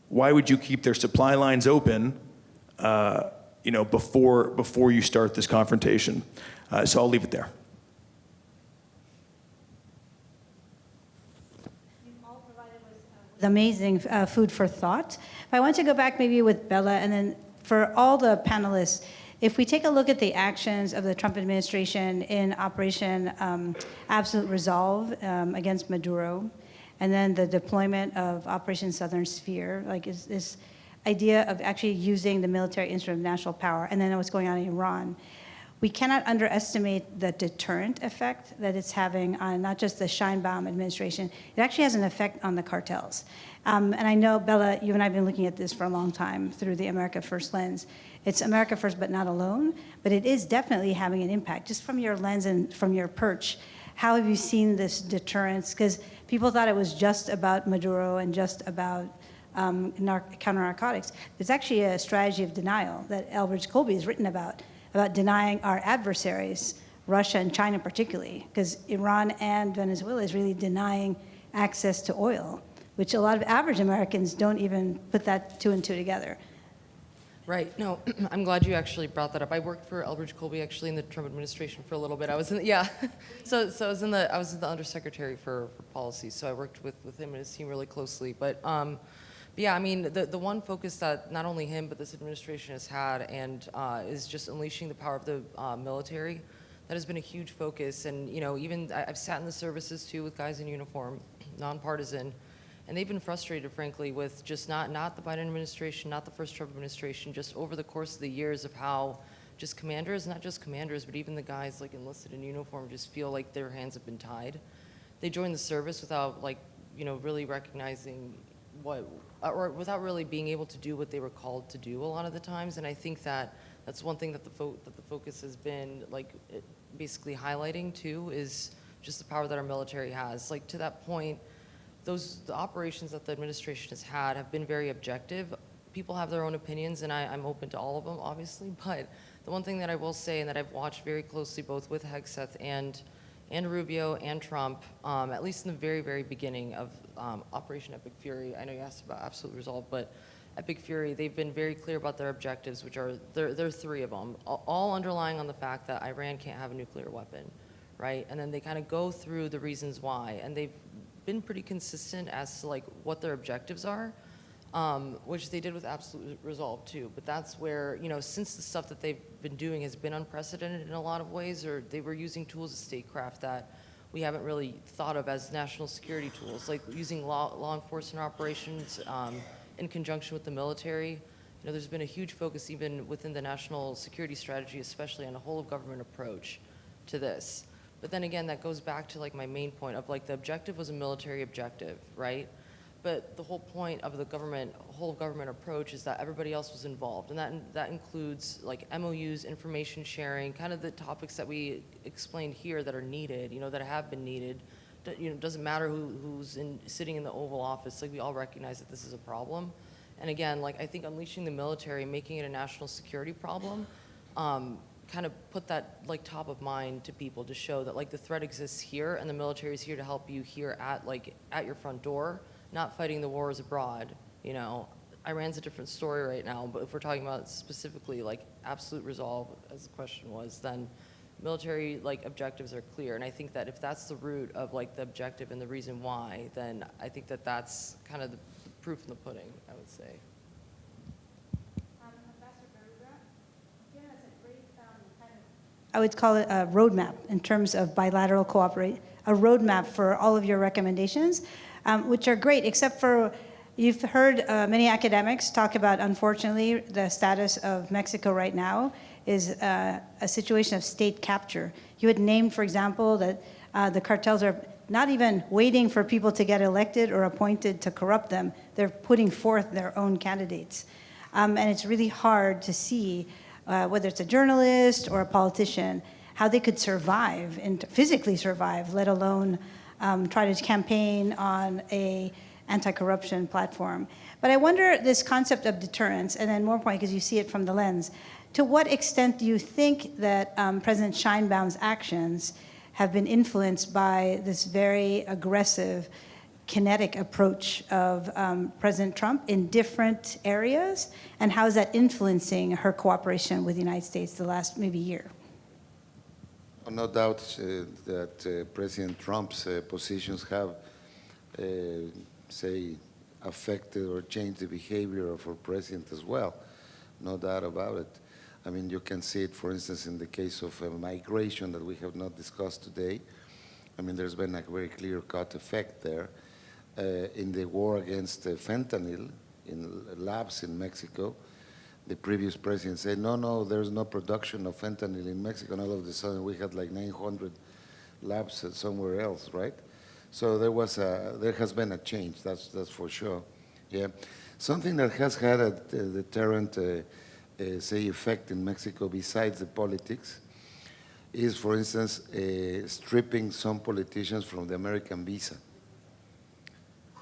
why would you keep their supply lines open before you start this confrontation? So I'll leave it there. You've all provided us with amazing food for thought. If I want to go back maybe with Bella, and then for all the panelists, if we take a look at the actions of the Trump administration in Operation Absolute Resolve against Maduro, and then the deployment of Operation Southern Sphere, like is this idea of actually using the military instrument of national power, and then what's going on in Iran, we cannot underestimate the deterrent effect that it's having on not just the Scheinbaum administration, it actually has an effect on the cartels. And I know, Bella, you and I have been looking at this for a long time through the America First lens. It's America First, but not alone, but it is definitely having an impact. Just from your lens and from your perch, how have you seen this deterrence? Because people thought it was just about Maduro and just about counter-narcotics. There's actually a strategy of denial that Elbridge Colby has written about denying our adversaries, Russia and China particularly, because Iran and Venezuela is really denying access to oil, which a lot of average Americans don't even put that two and two together. Right. No, I'm glad you actually brought that up. I worked for Elbridge Colby actually in the Trump administration for a little bit. I was in so I was in the undersecretary for policy. So I worked with him and his team really closely. But yeah, I mean the one focus that not only him but this administration has had and is just unleashing the power of the military. That has been a huge focus. And even I've sat in the services too with guys in uniform, nonpartisan. And they've been frustrated, frankly, with just not the Biden administration, not the first Trump administration, just over the course of the years of how just commanders, not just commanders, but even the guys like enlisted in uniform just feel like their hands have been tied. They join the service without really recognizing or without really being able to do what they were called to do a lot of the times. And I think that that's one thing that the focus has been basically highlighting too, is just the power that our military has. Like to that point, the operations that the administration has had have been very objective. People have their own opinions, and I'm open to all of them, obviously. But the one thing that I will say, and that I've watched very closely, both with Hegseth and Rubio and Trump, at least in the very, very beginning of Operation Epic Fury. I know you asked about Absolute Resolve, but Epic Fury, they've been very clear about their objectives, which are there are three of them, all underlying on the fact that Iran can't have a nuclear weapon, right? And then they kind of go through the reasons why, and they've been pretty consistent as to what their objectives are, which they did with Absolute Resolve too. But that's where, since the stuff that they've been doing has been unprecedented in a lot of ways, or they were using tools of statecraft that we haven't really thought of as national security tools, like using law enforcement operations in conjunction with the military. There's been a huge focus even within the national security strategy, especially on a whole of government approach to this. But then again, that goes back to my main point of the objective was a military objective, right? But the whole point of the whole of government approach is that everybody else was involved, and that includes MOUs, information sharing, kind of the topics that we explained here that are needed, that have been needed. Doesn't matter who's sitting in the Oval Office. We all recognize that this is a problem, and again, I think unleashing the military, making it a national security problem. Kind of put that top of mind to people to show that the threat exists here and the military is here to help you here at your front door, not fighting the wars abroad. Iran's a different story right now, but if we're talking about specifically Absolute Resolve, as the question was, then military objectives are clear. And I think that if that's the root of the objective and the reason why, then I think that that's kind of the proof in the pudding, I would say. I would call it a roadmap in terms of bilateral cooperation, a roadmap for all of your recommendations, which are great, except for you've heard many academics talk about, unfortunately, the status of Mexico right now is a situation of state capture. You had named, for example, that the cartels are not even waiting for people to get elected or appointed to corrupt them. They're putting forth their own candidates. And it's really hard to see, whether it's a journalist or a politician, how they could survive and physically survive, let alone try to campaign on a anti-corruption platform. But I wonder this concept of deterrence, and then more point, because you see it from the lens, to what extent do you think that President Sheinbaum's actions have been influenced by this very aggressive, kinetic approach of President Trump in different areas, and how is that influencing her cooperation with the United States the last maybe year? No doubt that President Trump's positions have, say, affected or changed the behavior of our president as well. No doubt about it. I mean, you can see it, for instance, in the case of migration that we have not discussed today. I mean, there's been a very clear-cut effect there. In the war against fentanyl in labs in Mexico, the previous president said, no, there's no production of fentanyl in Mexico, and all of a sudden we had like 900 labs somewhere else, right? So there has been a change, that's for sure, yeah. Something that has had a deterrent, say, effect in Mexico besides the politics is, for instance, stripping some politicians from the American visa.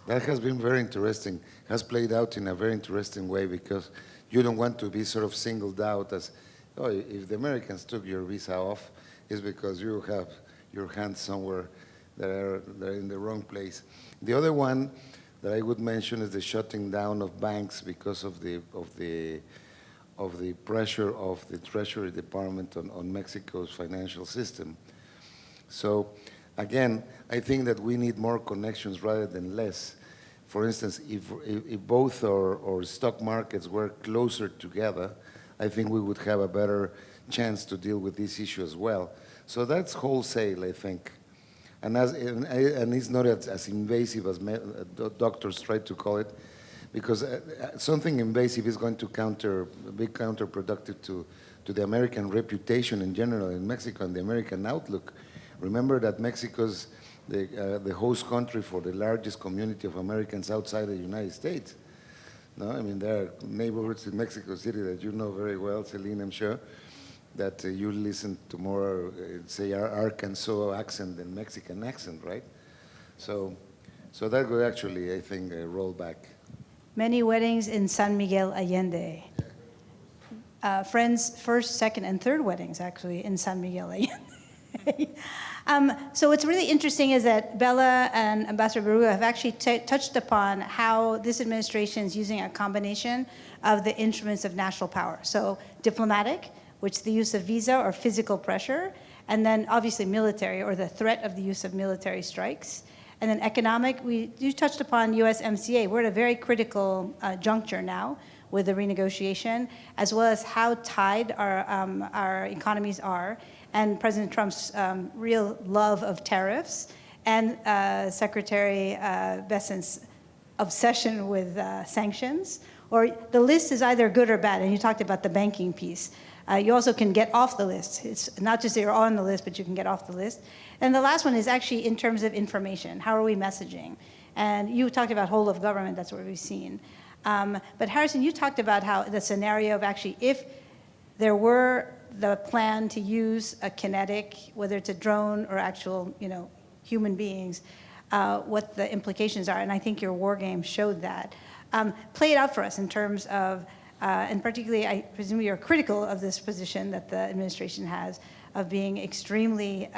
That has been very interesting, has played out in a very interesting way, because you don't want to be sort of singled out as, oh, if the Americans took your visa off, it's because you have your hands somewhere that are in the wrong place. The other one that I would mention is the shutting down of banks because of the pressure of the Treasury Department on Mexico's financial system. So again, I think that we need more connections rather than less. For instance, if both our stock markets were closer together, I think we would have a better chance to deal with this issue as well. So that's wholesale, I think. And it's not as invasive as doctors try to call it, because something invasive is going to be counterproductive to the American reputation in general in Mexico and the American outlook. Remember that Mexico's the host country for the largest community of Americans outside the United States. No, I mean, there are neighborhoods in Mexico City that you know very well, Celine, I'm sure, that you listen to more, say, Arkansas accent than Mexican accent, right? So that would actually, I think, roll back. Many weddings in San Miguel Allende. Friends' first, second, and third weddings, actually, in San Miguel Allende. So what's really interesting is that Bella and Ambassador Berruga have actually touched upon how this administration is using a combination of the instruments of national power. So diplomatic, which is the use of visa or physical pressure, and then obviously military, or the threat of the use of military strikes. And then economic, you touched upon USMCA. We're at a very critical juncture now with the renegotiation, as well as how tied our economies are, and President Trump's real love of tariffs, and Secretary Besant's obsession with sanctions. Or the list is either good or bad, and you talked about the banking piece. You also can get off the list. It's not just that you're on the list, but you can get off the list. And the last one is actually in terms of information. How are we messaging? And you talked about whole of government, that's what we've seen. But Harrison, you talked about how the scenario of actually if there were the plan to use a kinetic, whether it's a drone or actual, human beings, what the implications are. And I think your war game showed that. Play it out for us in terms of, and particularly, I presume you're critical of this position that the administration has of being extremely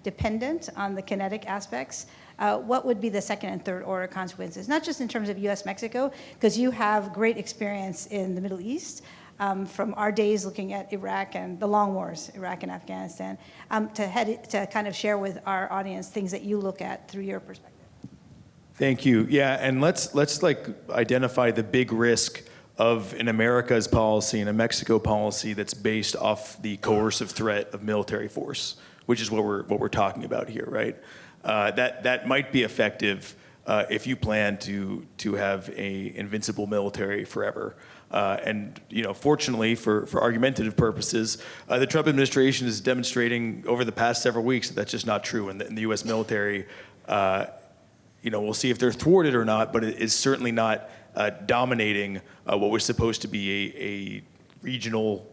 dependent on the kinetic aspects. What would be the second and third order consequences? Not just in terms of US-Mexico, because you have great experience in the Middle East, from our days looking at Iraq and the long wars, Iraq and Afghanistan, to kind of share with our audience things that you look at through your perspective. Thank you. Yeah, and let's like identify the big risk of an America's policy and a Mexico policy that's based off the coercive threat of military force, which is what we're talking about here, right? That might be effective if you plan to have a invincible military forever. And fortunately, for argumentative purposes, the Trump administration is demonstrating over the past several weeks that that's just not true, and the U.S. military, we'll see if they're thwarted or not, but it is certainly not dominating what was supposed to be a regional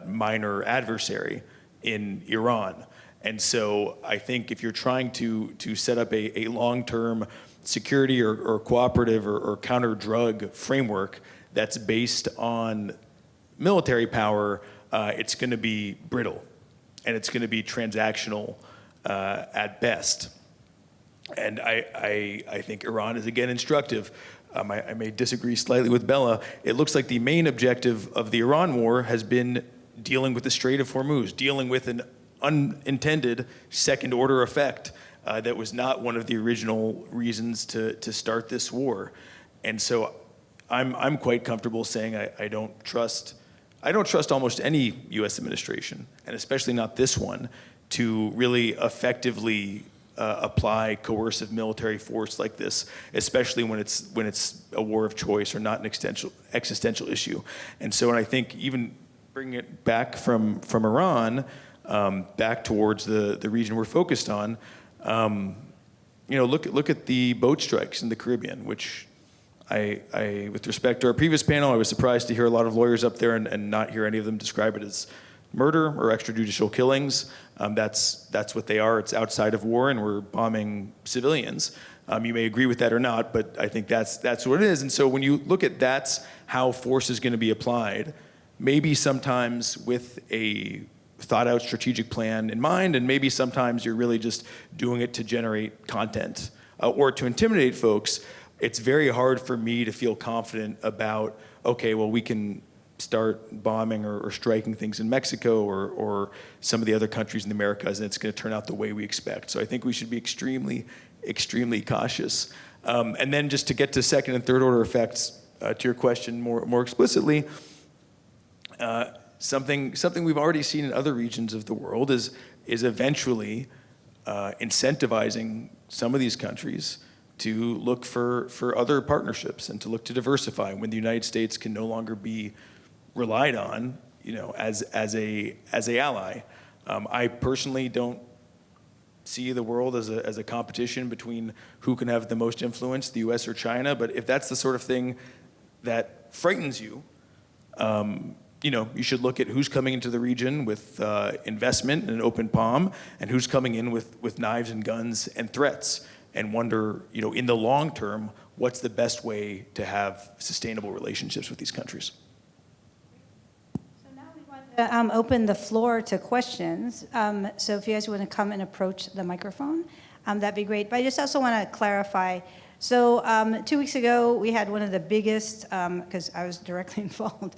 minor adversary in Iran. And so I think if you're trying to set up a long-term security or cooperative or counter-drug framework that's based on military power, it's going to be brittle, and it's going to be transactional at best. And I think Iran is, again, instructive. I may disagree slightly with Bella. It looks like the main objective of the Iran war has been dealing with the Strait of Hormuz, dealing with an unintended second-order effect that was not one of the original reasons to start this war. And so I'm quite comfortable saying I don't trust almost any U.S. administration, and especially not this one, to really effectively apply coercive military force like this, especially when it's a war of choice or not an existential issue. And so, and I think even bringing it back from Iran back towards the region we're focused on, look at the boat strikes in the Caribbean, which I with respect to our previous panel, I was surprised to hear a lot of lawyers up there and not hear any of them describe it as murder or extrajudicial killings. That's what they are. It's outside of war, and we're bombing civilians. You may agree with that or not, but I think that's what it is. And so when you look at that's how force is going to be applied, maybe sometimes with a thought-out strategic plan in mind, and maybe sometimes you're really just doing it to generate content or to intimidate folks. It's very hard for me to feel confident about, okay, well, we can start bombing or striking things in Mexico or some of the other countries in the Americas, and it's going to turn out the way we expect. So I think we should be extremely, extremely cautious. And then just to get to second and third order effects, to your question more explicitly, something we've already seen in other regions of the world is eventually incentivizing some of these countries to look for other partnerships and to look to diversify when the United States can no longer be relied on, as a ally. I personally don't see the world as a competition between who can have the most influence, the U.S. or China. But if that's the sort of thing that frightens you, you should look at who's coming into the region with investment and an open palm, and who's coming in with knives and guns and threats, and wonder, in the long term, what's the best way to have sustainable relationships with these countries. So now we want to open the floor to questions. So if you guys want to come and approach the microphone, that'd be great. But I just also want to clarify. So 2 weeks ago, we had one of the biggest, because I was directly involved,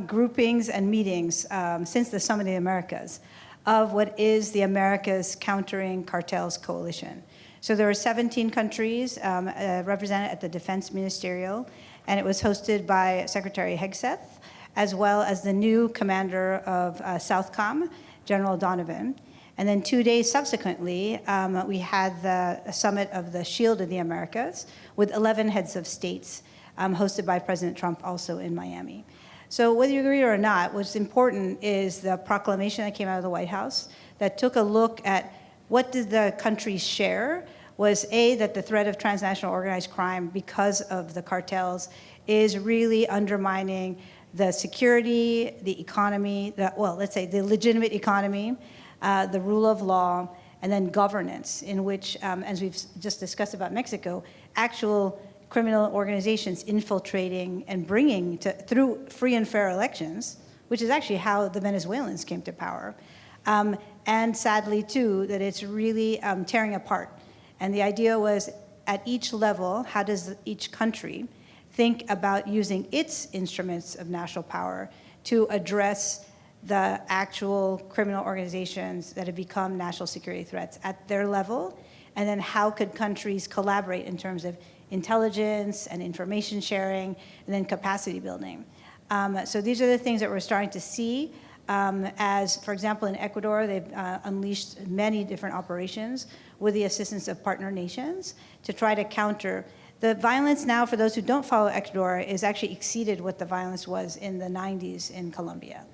groupings and meetings since the Summit of the Americas of what is the Americas Countering Cartels Coalition. So there were 17 countries represented at the Defense Ministerial, and it was hosted by Secretary Hegseth, as well as the new commander of Southcom, General Donovan. And then 2 days subsequently, we had the summit of the Shield of the Americas with 11 heads of states, hosted by President Trump also in Miami. So whether you agree or not, what's important is the proclamation that came out of the White House that took a look at what did the countries share was, A, that the threat of transnational organized crime because of the cartels is really undermining the security, the economy, let's say the legitimate economy, the rule of law, and then governance, in which, as we've just discussed about Mexico, actual criminal organizations infiltrating and bringing through free and fair elections, which is actually how the Venezuelans came to power. And sadly, too, that it's really tearing apart. And the idea was, at each level, how does each country think about using its instruments of national power to address the actual criminal organizations that have become national security threats at their level? And then how could countries collaborate in terms of intelligence and information sharing, and then capacity building. So these are the things that we're starting to see. As, for example, in Ecuador, they've unleashed many different operations with the assistance of partner nations to try to counter. The violence now, for those who don't follow Ecuador, is actually exceeded what the violence was in the 90s in Colombia.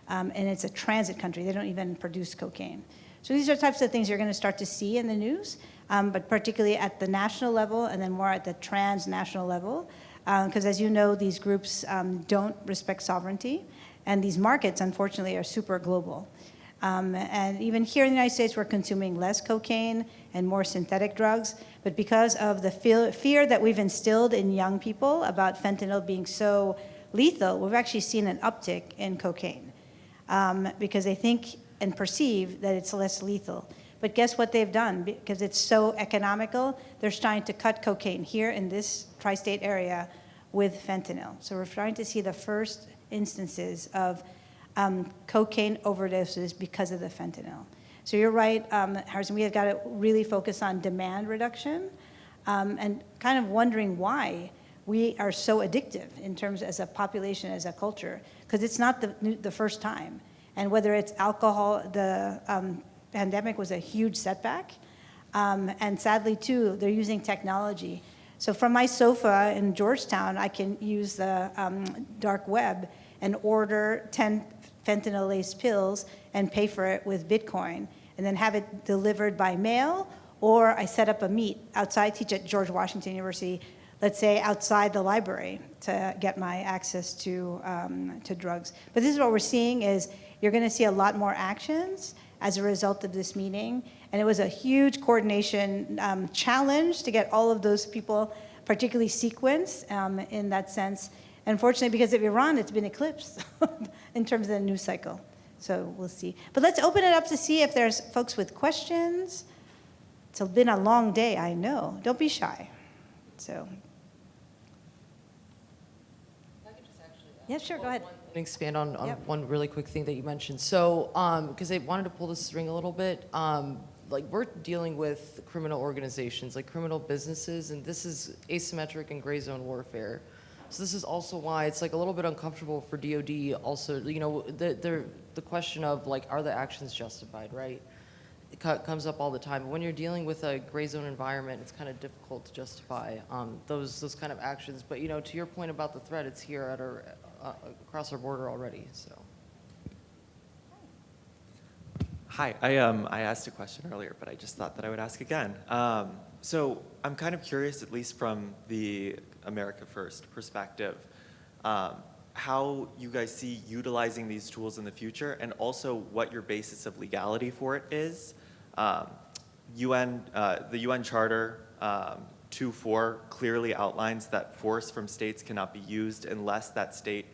And it's a transit country. They don't even produce cocaine. So these are types of things you're going to start to see in the news, but particularly at the national level and then more at the transnational level. Because as you know, these groups don't respect sovereignty. And these markets, unfortunately, are super global. And even here in the United States, we're consuming less cocaine and more synthetic drugs. But because of the fear that we've instilled in young people about fentanyl being so lethal, we've actually seen an uptick in cocaine because they think and perceive that it's less lethal. But guess what they've done? Because it's so economical, they're trying to cut cocaine here in this tri-state area with fentanyl. So we're starting to see the first instances of cocaine overdoses because of the fentanyl. So you're right, Harrison, we have got to really focus on demand reduction and kind of wondering why we are so addictive in terms as a population, as a culture, because it's not the first time. And whether it's alcohol, the pandemic was a huge setback. And sadly, too, they're using technology. So from my sofa in Georgetown, I can use the dark web and order 10 fentanyl-laced pills and pay for it with Bitcoin, and then have it delivered by mail, or I set up a meet outside, teach at George Washington University, let's say outside the library to get my access to drugs. But this is what we're seeing is you're gonna see a lot more actions as a result of this meeting. And it was a huge coordination challenge to get all of those people particularly sequenced in that sense. Unfortunately, because of Iran, it's been eclipsed in terms of the news cycle. So we'll see. But let's open it up to see if there's folks with questions. It's been a long day, I know. Don't be shy. So. If I could just actually Yeah, sure, go ahead. Expand on Yep. one really quick thing that you mentioned. So, because I wanted to pull this string a little bit, like we're dealing with criminal organizations, like criminal businesses, and this is asymmetric and gray zone warfare. So this is also why it's like a little bit uncomfortable for DOD also, you know, the question of like, are the actions justified, right? It comes up all the time. But when you're dealing with a gray zone environment, it's kind of difficult to justify those kind of actions. But you know, to your point about the threat, it's here at our, across our border already, so. Hi, I asked a question earlier, but I just thought that I would ask again. So I'm kind of curious, at least from the America First perspective, how you guys see utilizing these tools in the future, and also what your basis of legality for it is. The UN Charter 2.4 clearly outlines that force from states cannot be used unless that state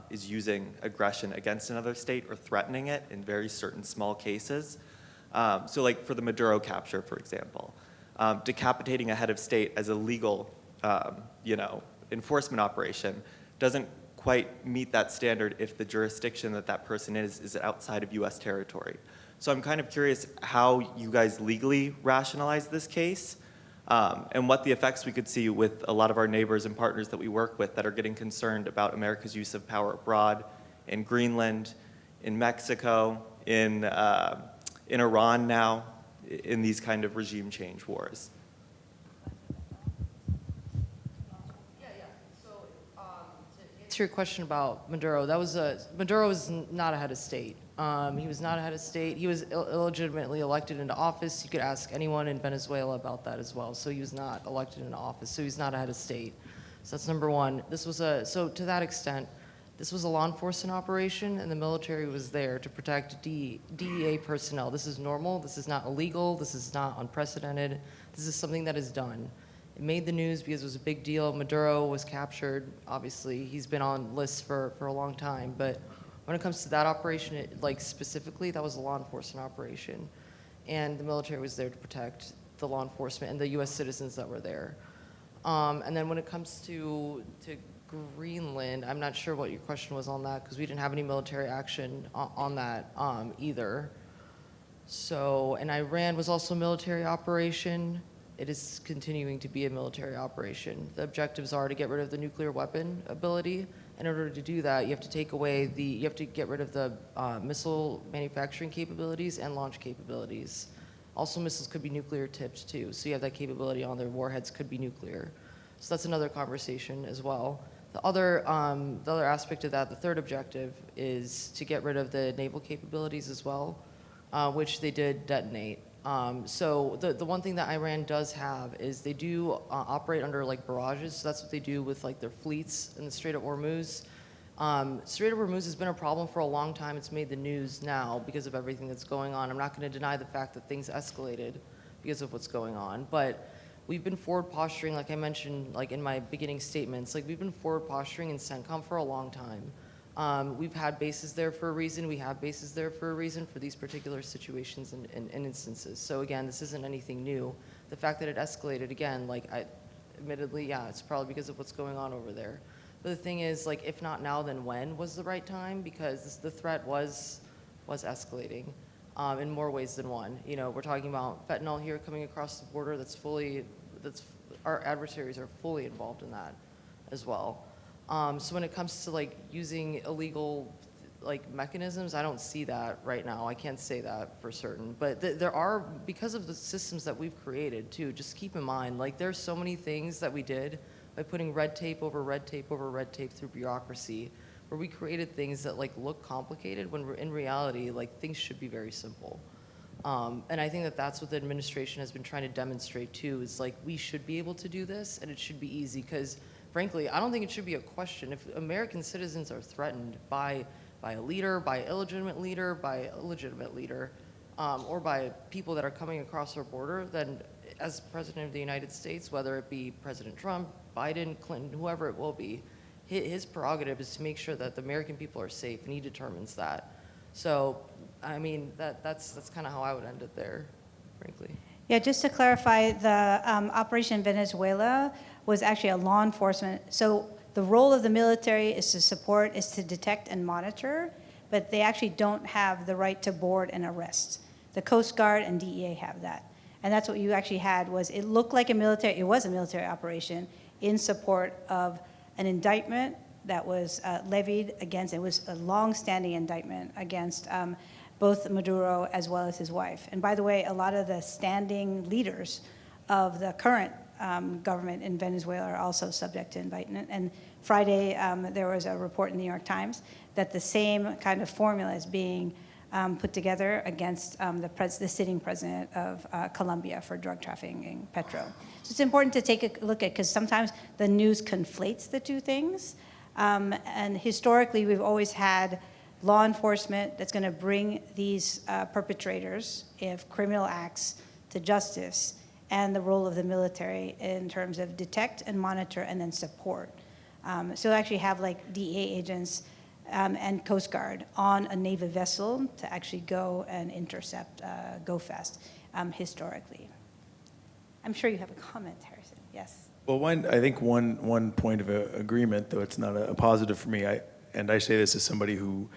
is using aggression against another state or threatening it in very certain small cases. So like for the Maduro capture, for example, decapitating a head of state as a legal enforcement operation doesn't quite meet that standard if the jurisdiction that that person is outside of US territory. So I'm kind of curious how you guys legally rationalize this case, and what the effects we could see with a lot of our neighbors and partners that we work with that are getting concerned about America's use of power abroad, in Greenland, in Mexico, in Iran now, in these kind of regime change wars. To your question about Maduro, Maduro is not a head of state. He was not a head of state. He was illegitimately elected into office. You could ask anyone in Venezuela about that as well. So he was not elected into office. So he's not a head of state. So that's number one. So to that extent, this was a law enforcement operation, and the military was there to protect DEA personnel. This is normal. This is not illegal. This is not unprecedented. This is something that is done. It made the news because it was a big deal. Maduro was captured, obviously. He's been on lists for a long time. But when it comes to that operation, specifically, that was a law enforcement operation. And the military was there to protect the law enforcement and the US citizens that were there. And then when it comes to Greenland, I'm not sure what your question was on that, because we didn't have any military action on that either. So, and Iran was also a military operation. it is continuing to be a military operation. The objectives are to get rid of the nuclear weapon ability. In order to do that, you have to you have to get rid of the missile manufacturing capabilities and launch capabilities. Also, missiles could be nuclear tipped too, so you have that capability on there. Warheads could be nuclear. So that's another conversation as well. The other aspect of that, the third objective, is to get rid of the naval capabilities as well, which they did detonate. So the one thing that Iran does have is they do operate under like barrages. So that's what they do with like their fleets in the Strait of Hormuz. Strait of Hormuz has been a problem for a long time. It's made the news now because of everything that's going on. I'm not going to deny the fact that things escalated because of what's going on, but we've been forward posturing, like I mentioned, like in my beginning statements, like we've been forward posturing in CENTCOM for a long time. We've had bases there for a reason. We have bases there for a reason for these particular situations and instances. So again, this isn't anything new. The fact that it escalated again, like admittedly, yeah, it's probably because of what's going on over there. But the thing is, like, if not now, then when was the right time? Because the threat was escalating in more ways than one. You know, we're talking about fentanyl here coming across the border. Our adversaries are fully involved in that as well. So when it comes to like using illegal like mechanisms, I don't see that right now. I can't say that for certain, but there are, because of the systems that we've created too. Just keep in mind, like there's so many things that we did by putting red tape over red tape over red tape through bureaucracy, where we created things that like look complicated when in reality, like things should be very simple. And I think that that's what the administration has been trying to demonstrate too, is like we should be able to do this and it should be easy, because frankly, I don't think it should be a question. If American citizens are threatened by a leader, by an illegitimate leader, by a legitimate leader, or by people that are coming across our border, then as President of the United States, whether it be President Trump, Biden, Clinton, whoever it will be, his prerogative is to make sure that the American people are safe, and he determines that. So, I mean, that's kind of how I would end it there, frankly. Yeah, just to clarify, the Operation Venezuela was actually a law enforcement. So the role of the military is to support, is to detect and monitor, but they actually don't have the right to board and arrest. The Coast Guard and DEA have that. And that's what you actually had, was it looked like it was a military operation in support of an indictment that was levied against, it was a long-standing indictment against both Maduro as well as his wife. And by the way, a lot of the standing leaders of the current government in Venezuela are also subject to indictment. And Friday, there was a report in the New York Times that the same kind of formula is being put together against the sitting president of Colombia for drug trafficking, Petro. So it's important to take a look at, because sometimes the news conflates the two things. And historically, we've always had law enforcement that's going to bring these perpetrators of criminal acts to justice, and the role of the military in terms of detect and monitor and then support. So actually have like DEA agents and Coast Guard on a Navy vessel to actually go and intercept go-fast historically. I'm sure you have a comment, Harrison. Yes. Well, I think one point of agreement, though it's not a positive for me, and I say this as somebody who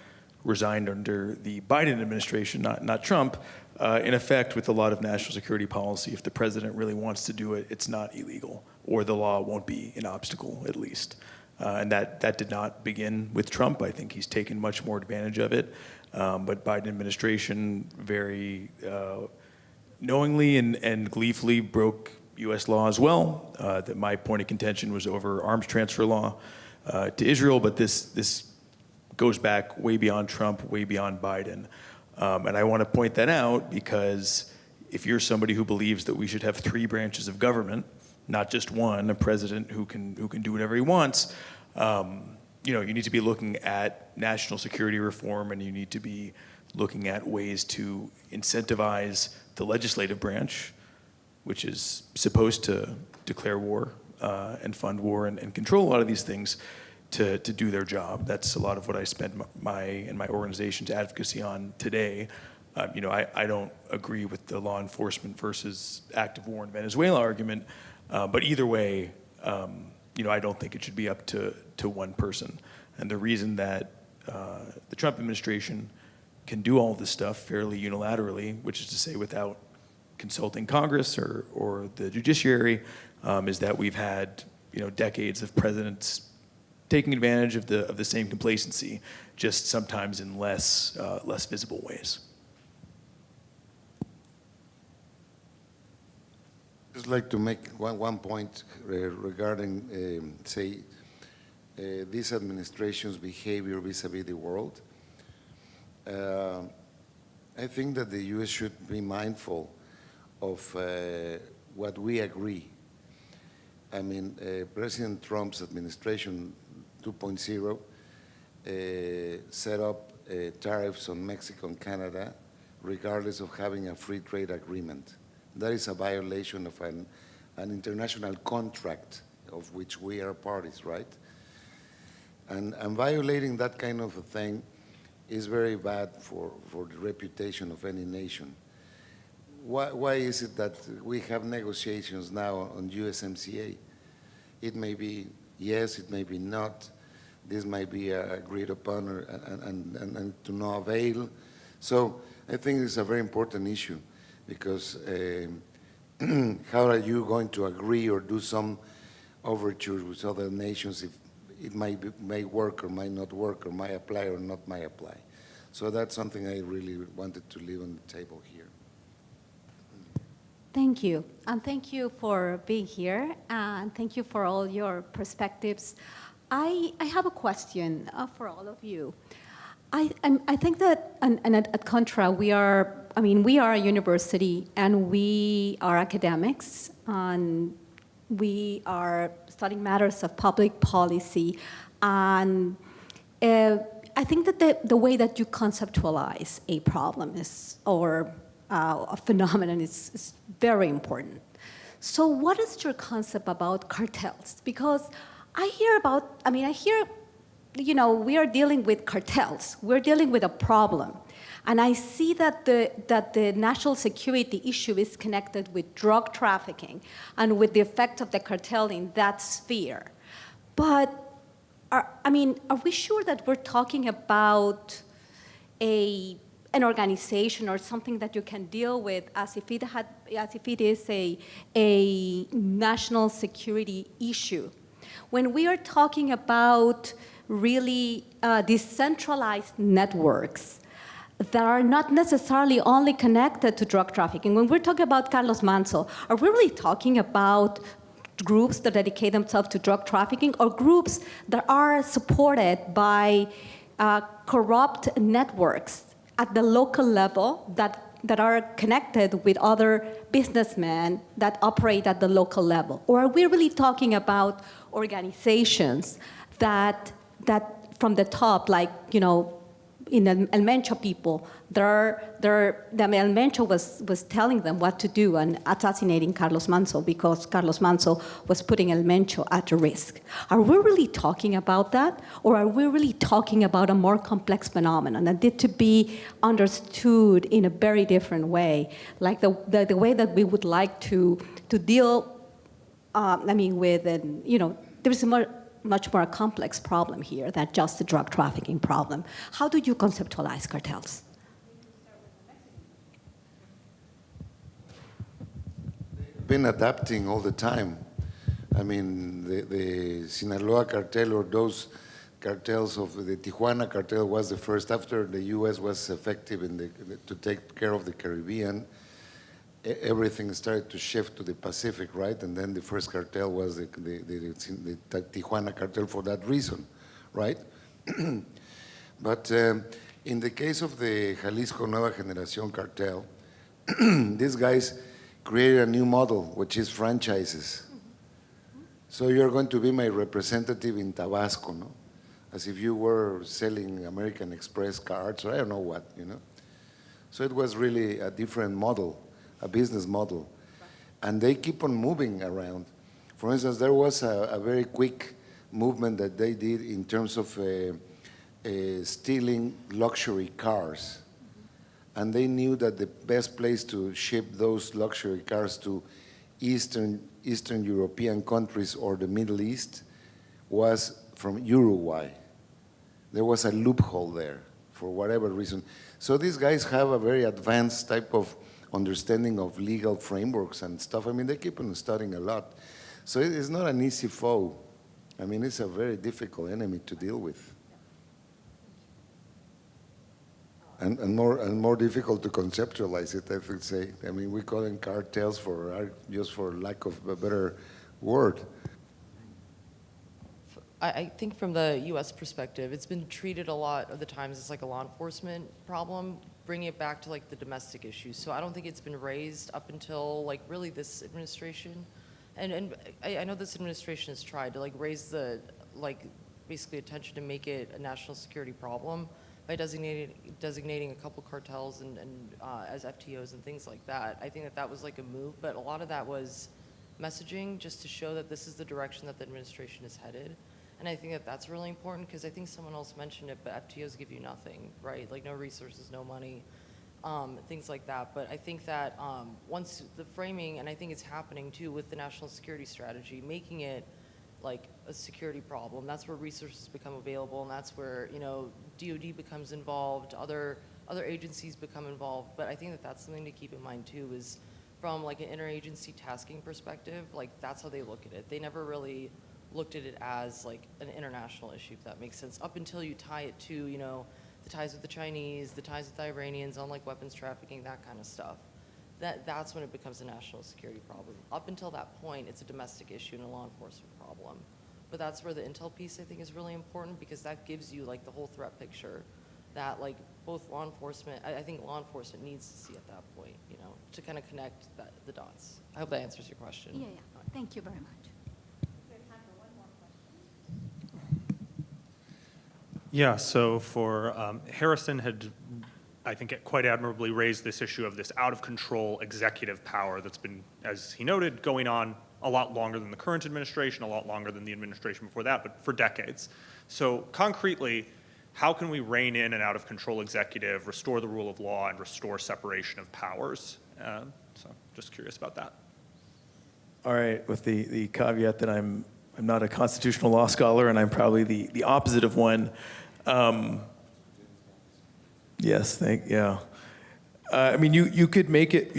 resigned under the Biden administration, not Trump, in effect with a lot of national security policy. If the president really wants to do it, it's not illegal, or the law won't be an obstacle, at least. And that did not begin with Trump. I think he's taken much more advantage of it. But Biden administration very knowingly and gleefully broke U.S. law as well. That my point of contention was over arms transfer law to Israel, but this goes back way beyond Trump, way beyond Biden. And I want to point that out because if you're somebody who believes that we should have three branches of government, not just one, a president who can do whatever he wants, you need to be looking at national security reform, and you need to be looking at ways to incentivize the legislative branch, which is supposed to declare war and fund war and control a lot of these things, to do their job. That's a lot of what I spend my organization's advocacy on today. I don't agree with the law enforcement versus active war in Venezuela argument, but either way, I don't think it should be up to one person. And the reason that the Trump administration can do all this stuff fairly unilaterally, which is to say without consulting Congress or the judiciary, is that we've had decades of presidents taking advantage of the same complacency, just sometimes in less visible ways. Just like to make one point regarding, say, this administration's behavior vis-a-vis the world. I think that the U.S. should be mindful of what we agree. I mean, President Trump's administration 2.0 set up tariffs on Mexico and Canada regardless of having a free trade agreement. That is a violation of an international contract of which we are parties, right? And violating that kind of a thing is very bad for the reputation of any nation. Why is it that we have negotiations now on USMCA? It may be yes, it may be not. This might be agreed upon and to no avail. So I think it's a very important issue because how are you going to agree or do some overtures with other nations if it may work or might not work or might apply or not might apply. So that's something I really wanted to leave on the table here. Thank you. And thank you for being here. And thank you for all your perspectives. I have a question for all of you. I think that at Contra, we are a university and we are academics and we are studying matters of public policy. And I think that the way that you conceptualize a problem or a phenomenon is very important. So what is your concept about cartels? Because I hear, we are dealing with cartels. We're dealing with a problem. And I see that the national security issue is connected with drug trafficking and with the effect of the cartel in that sphere. But, are we sure that we're talking about an organization or something that you can deal with as if it is a national security issue? When we are talking about really decentralized networks that are not necessarily only connected to drug trafficking. When we're talking about Carlos Manso, are we really talking about groups that dedicate themselves to drug trafficking or groups that are supported by corrupt networks at the local level that are connected with other businessmen that operate at the local level? Or are we really talking about organizations that from the top, like, in El Mencho people, the El Mencho was telling them what to do and assassinating Carlos Manso because Carlos Manso was putting El Mencho at risk. Are we really talking about that? Or are we really talking about a more complex phenomenon that need to be understood in a very different way, like the way that we would like to deal, with, there's a much more complex problem here than just the drug trafficking problem. How do you conceptualize cartels? They've been adapting all the time. The Sinaloa cartel or those cartels of the Tijuana cartel was the first after the U.S. was effective to take care of the Caribbean. Everything started to shift to the Pacific, right? And then the first cartel was the Tijuana cartel for that reason, right? But in the case of the Jalisco Nueva Generación cartel, these guys created a new model, which is franchises. So you're going to be my representative in Tabasco, no? As if you were selling American Express cards or I don't know what, So it was really a different model, a business model. And they keep on moving around. For instance, there was a very quick movement that they did in terms of stealing luxury cars. And they knew that the best place to ship those luxury cars to Eastern European countries or the Middle East was from Uruguay. There was a loophole there for whatever reason. So these guys have a very advanced type of understanding of legal frameworks and stuff. I mean, they keep on studying a lot. So it's not an easy foe. I mean, it's a very difficult enemy to deal with. And more difficult to conceptualize it, I would say. I mean, we call them cartels just for lack of a better word. I think from the U.S. perspective, it's been treated a lot of the times as like a law enforcement problem, bringing it back to like the domestic issues. So I don't think it's been raised up until like really this administration. And I know this administration has tried to like raise the like basically attention to make it a national security problem by designating a couple cartels and as FTOs and things like that. I think that that was like a move, but a lot of that was messaging just to show that this is the direction that the administration is headed. And I think that that's really important because I think someone else mentioned it, but FTOs give you nothing, right? Like no resources, no money, things like that. But I think that once the framing, and I think it's happening too with the national security strategy, making it like a security problem, that's where resources become available, and that's where, you know, DoD becomes involved, other agencies become involved. But I think that that's something to keep in mind too, is from like an interagency tasking perspective, like that's how they look at it. They never really looked at it as like an international issue, if that makes sense, up until you tie it to, you know, the ties with the Chinese, the ties with the Iranians on like weapons trafficking, that kind of stuff. That's when it becomes a national security problem. Up until that point, it's a domestic issue and a law enforcement problem. But that's where the intel piece, I think, is really important, because that gives you like the whole threat picture that like both law enforcement, I think law enforcement needs to see at that point, you know, to kind of connect the dots. I hope that answers your question. Yeah. Thank you very much. Yeah, so for Harrison had, I think, quite admirably raised this issue of this out-of-control executive power that's been, as he noted, going on a lot longer than the current administration, a lot longer than the administration before that, but for decades. So concretely, how can we rein in an out-of-control executive, restore the rule of law, and restore separation of powers? So just curious about that. All right, with the caveat that I'm not a constitutional law scholar, and I'm probably the opposite of one. Yes, yeah. I mean, you could make it,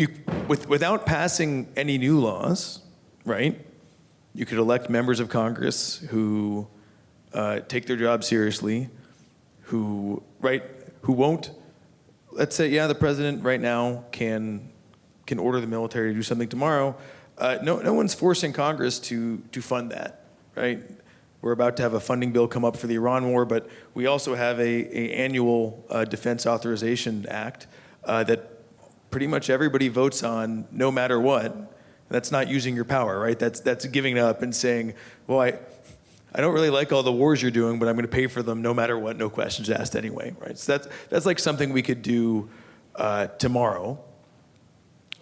without passing any new laws, right? You could elect members of Congress who take their job seriously, who won't, let's say, yeah, the president right now can order the military to do something tomorrow. No one's forcing Congress to fund that, right? We're about to have a funding bill come up for the Iran war, but we also have a annual Defense Authorization Act that pretty much everybody votes on no matter what. That's not using your power, right? That's giving up and saying, well, I don't really like all the wars you're doing, but I'm going to pay for them no matter what, no questions asked anyway, right? So that's like something we could do tomorrow.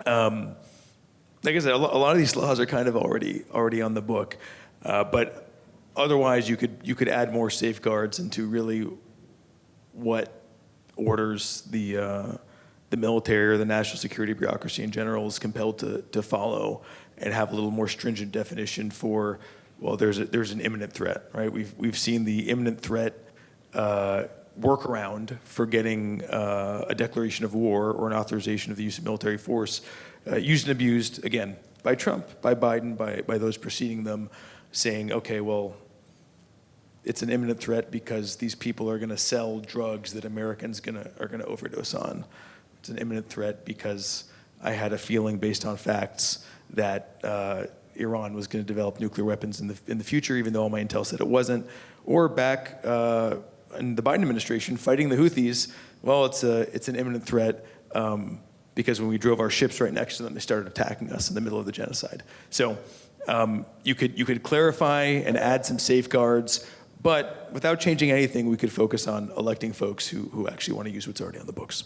Like I said, a lot of these laws are kind of already on the book, but otherwise you could add more safeguards into really what orders the military or the national security bureaucracy in general is compelled to follow, and have a little more stringent definition for, well, there's an imminent threat, right? We've seen the imminent threat workaround for getting a declaration of war or an authorization of the use of military force used and abused, again, by Trump, by Biden, by those preceding them, saying, okay, well, it's an imminent threat because these people are going to sell drugs that Americans are going to overdose on. It's an imminent threat because I had a feeling based on facts that Iran was going to develop nuclear weapons in the future, even though all my intel said it wasn't. Or back in the Biden administration, fighting the Houthis, well, it's an imminent threat because when we drove our ships right next to them, they started attacking us in the middle of the genocide. So you could clarify and add some safeguards, but without changing anything, we could focus on electing folks who actually want to use what's already on the books.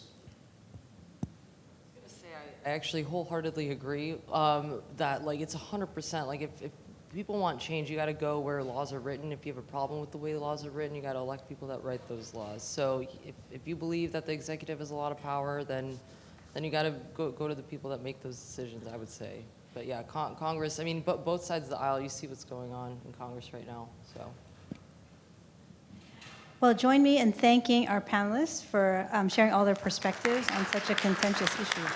I actually wholeheartedly agree that like it's 100%. Like if people want change, you got to go where laws are written. If you have a problem with the way the laws are written, you got to elect people that write those laws. So if you believe that the executive has a lot of power, then you got to go to the people that make those decisions, I would say. But yeah, Congress, I mean, both sides of the aisle, you see what's going on in Congress right now, so. Well, join me in thanking our panelists for sharing all their perspectives on such a contentious issue.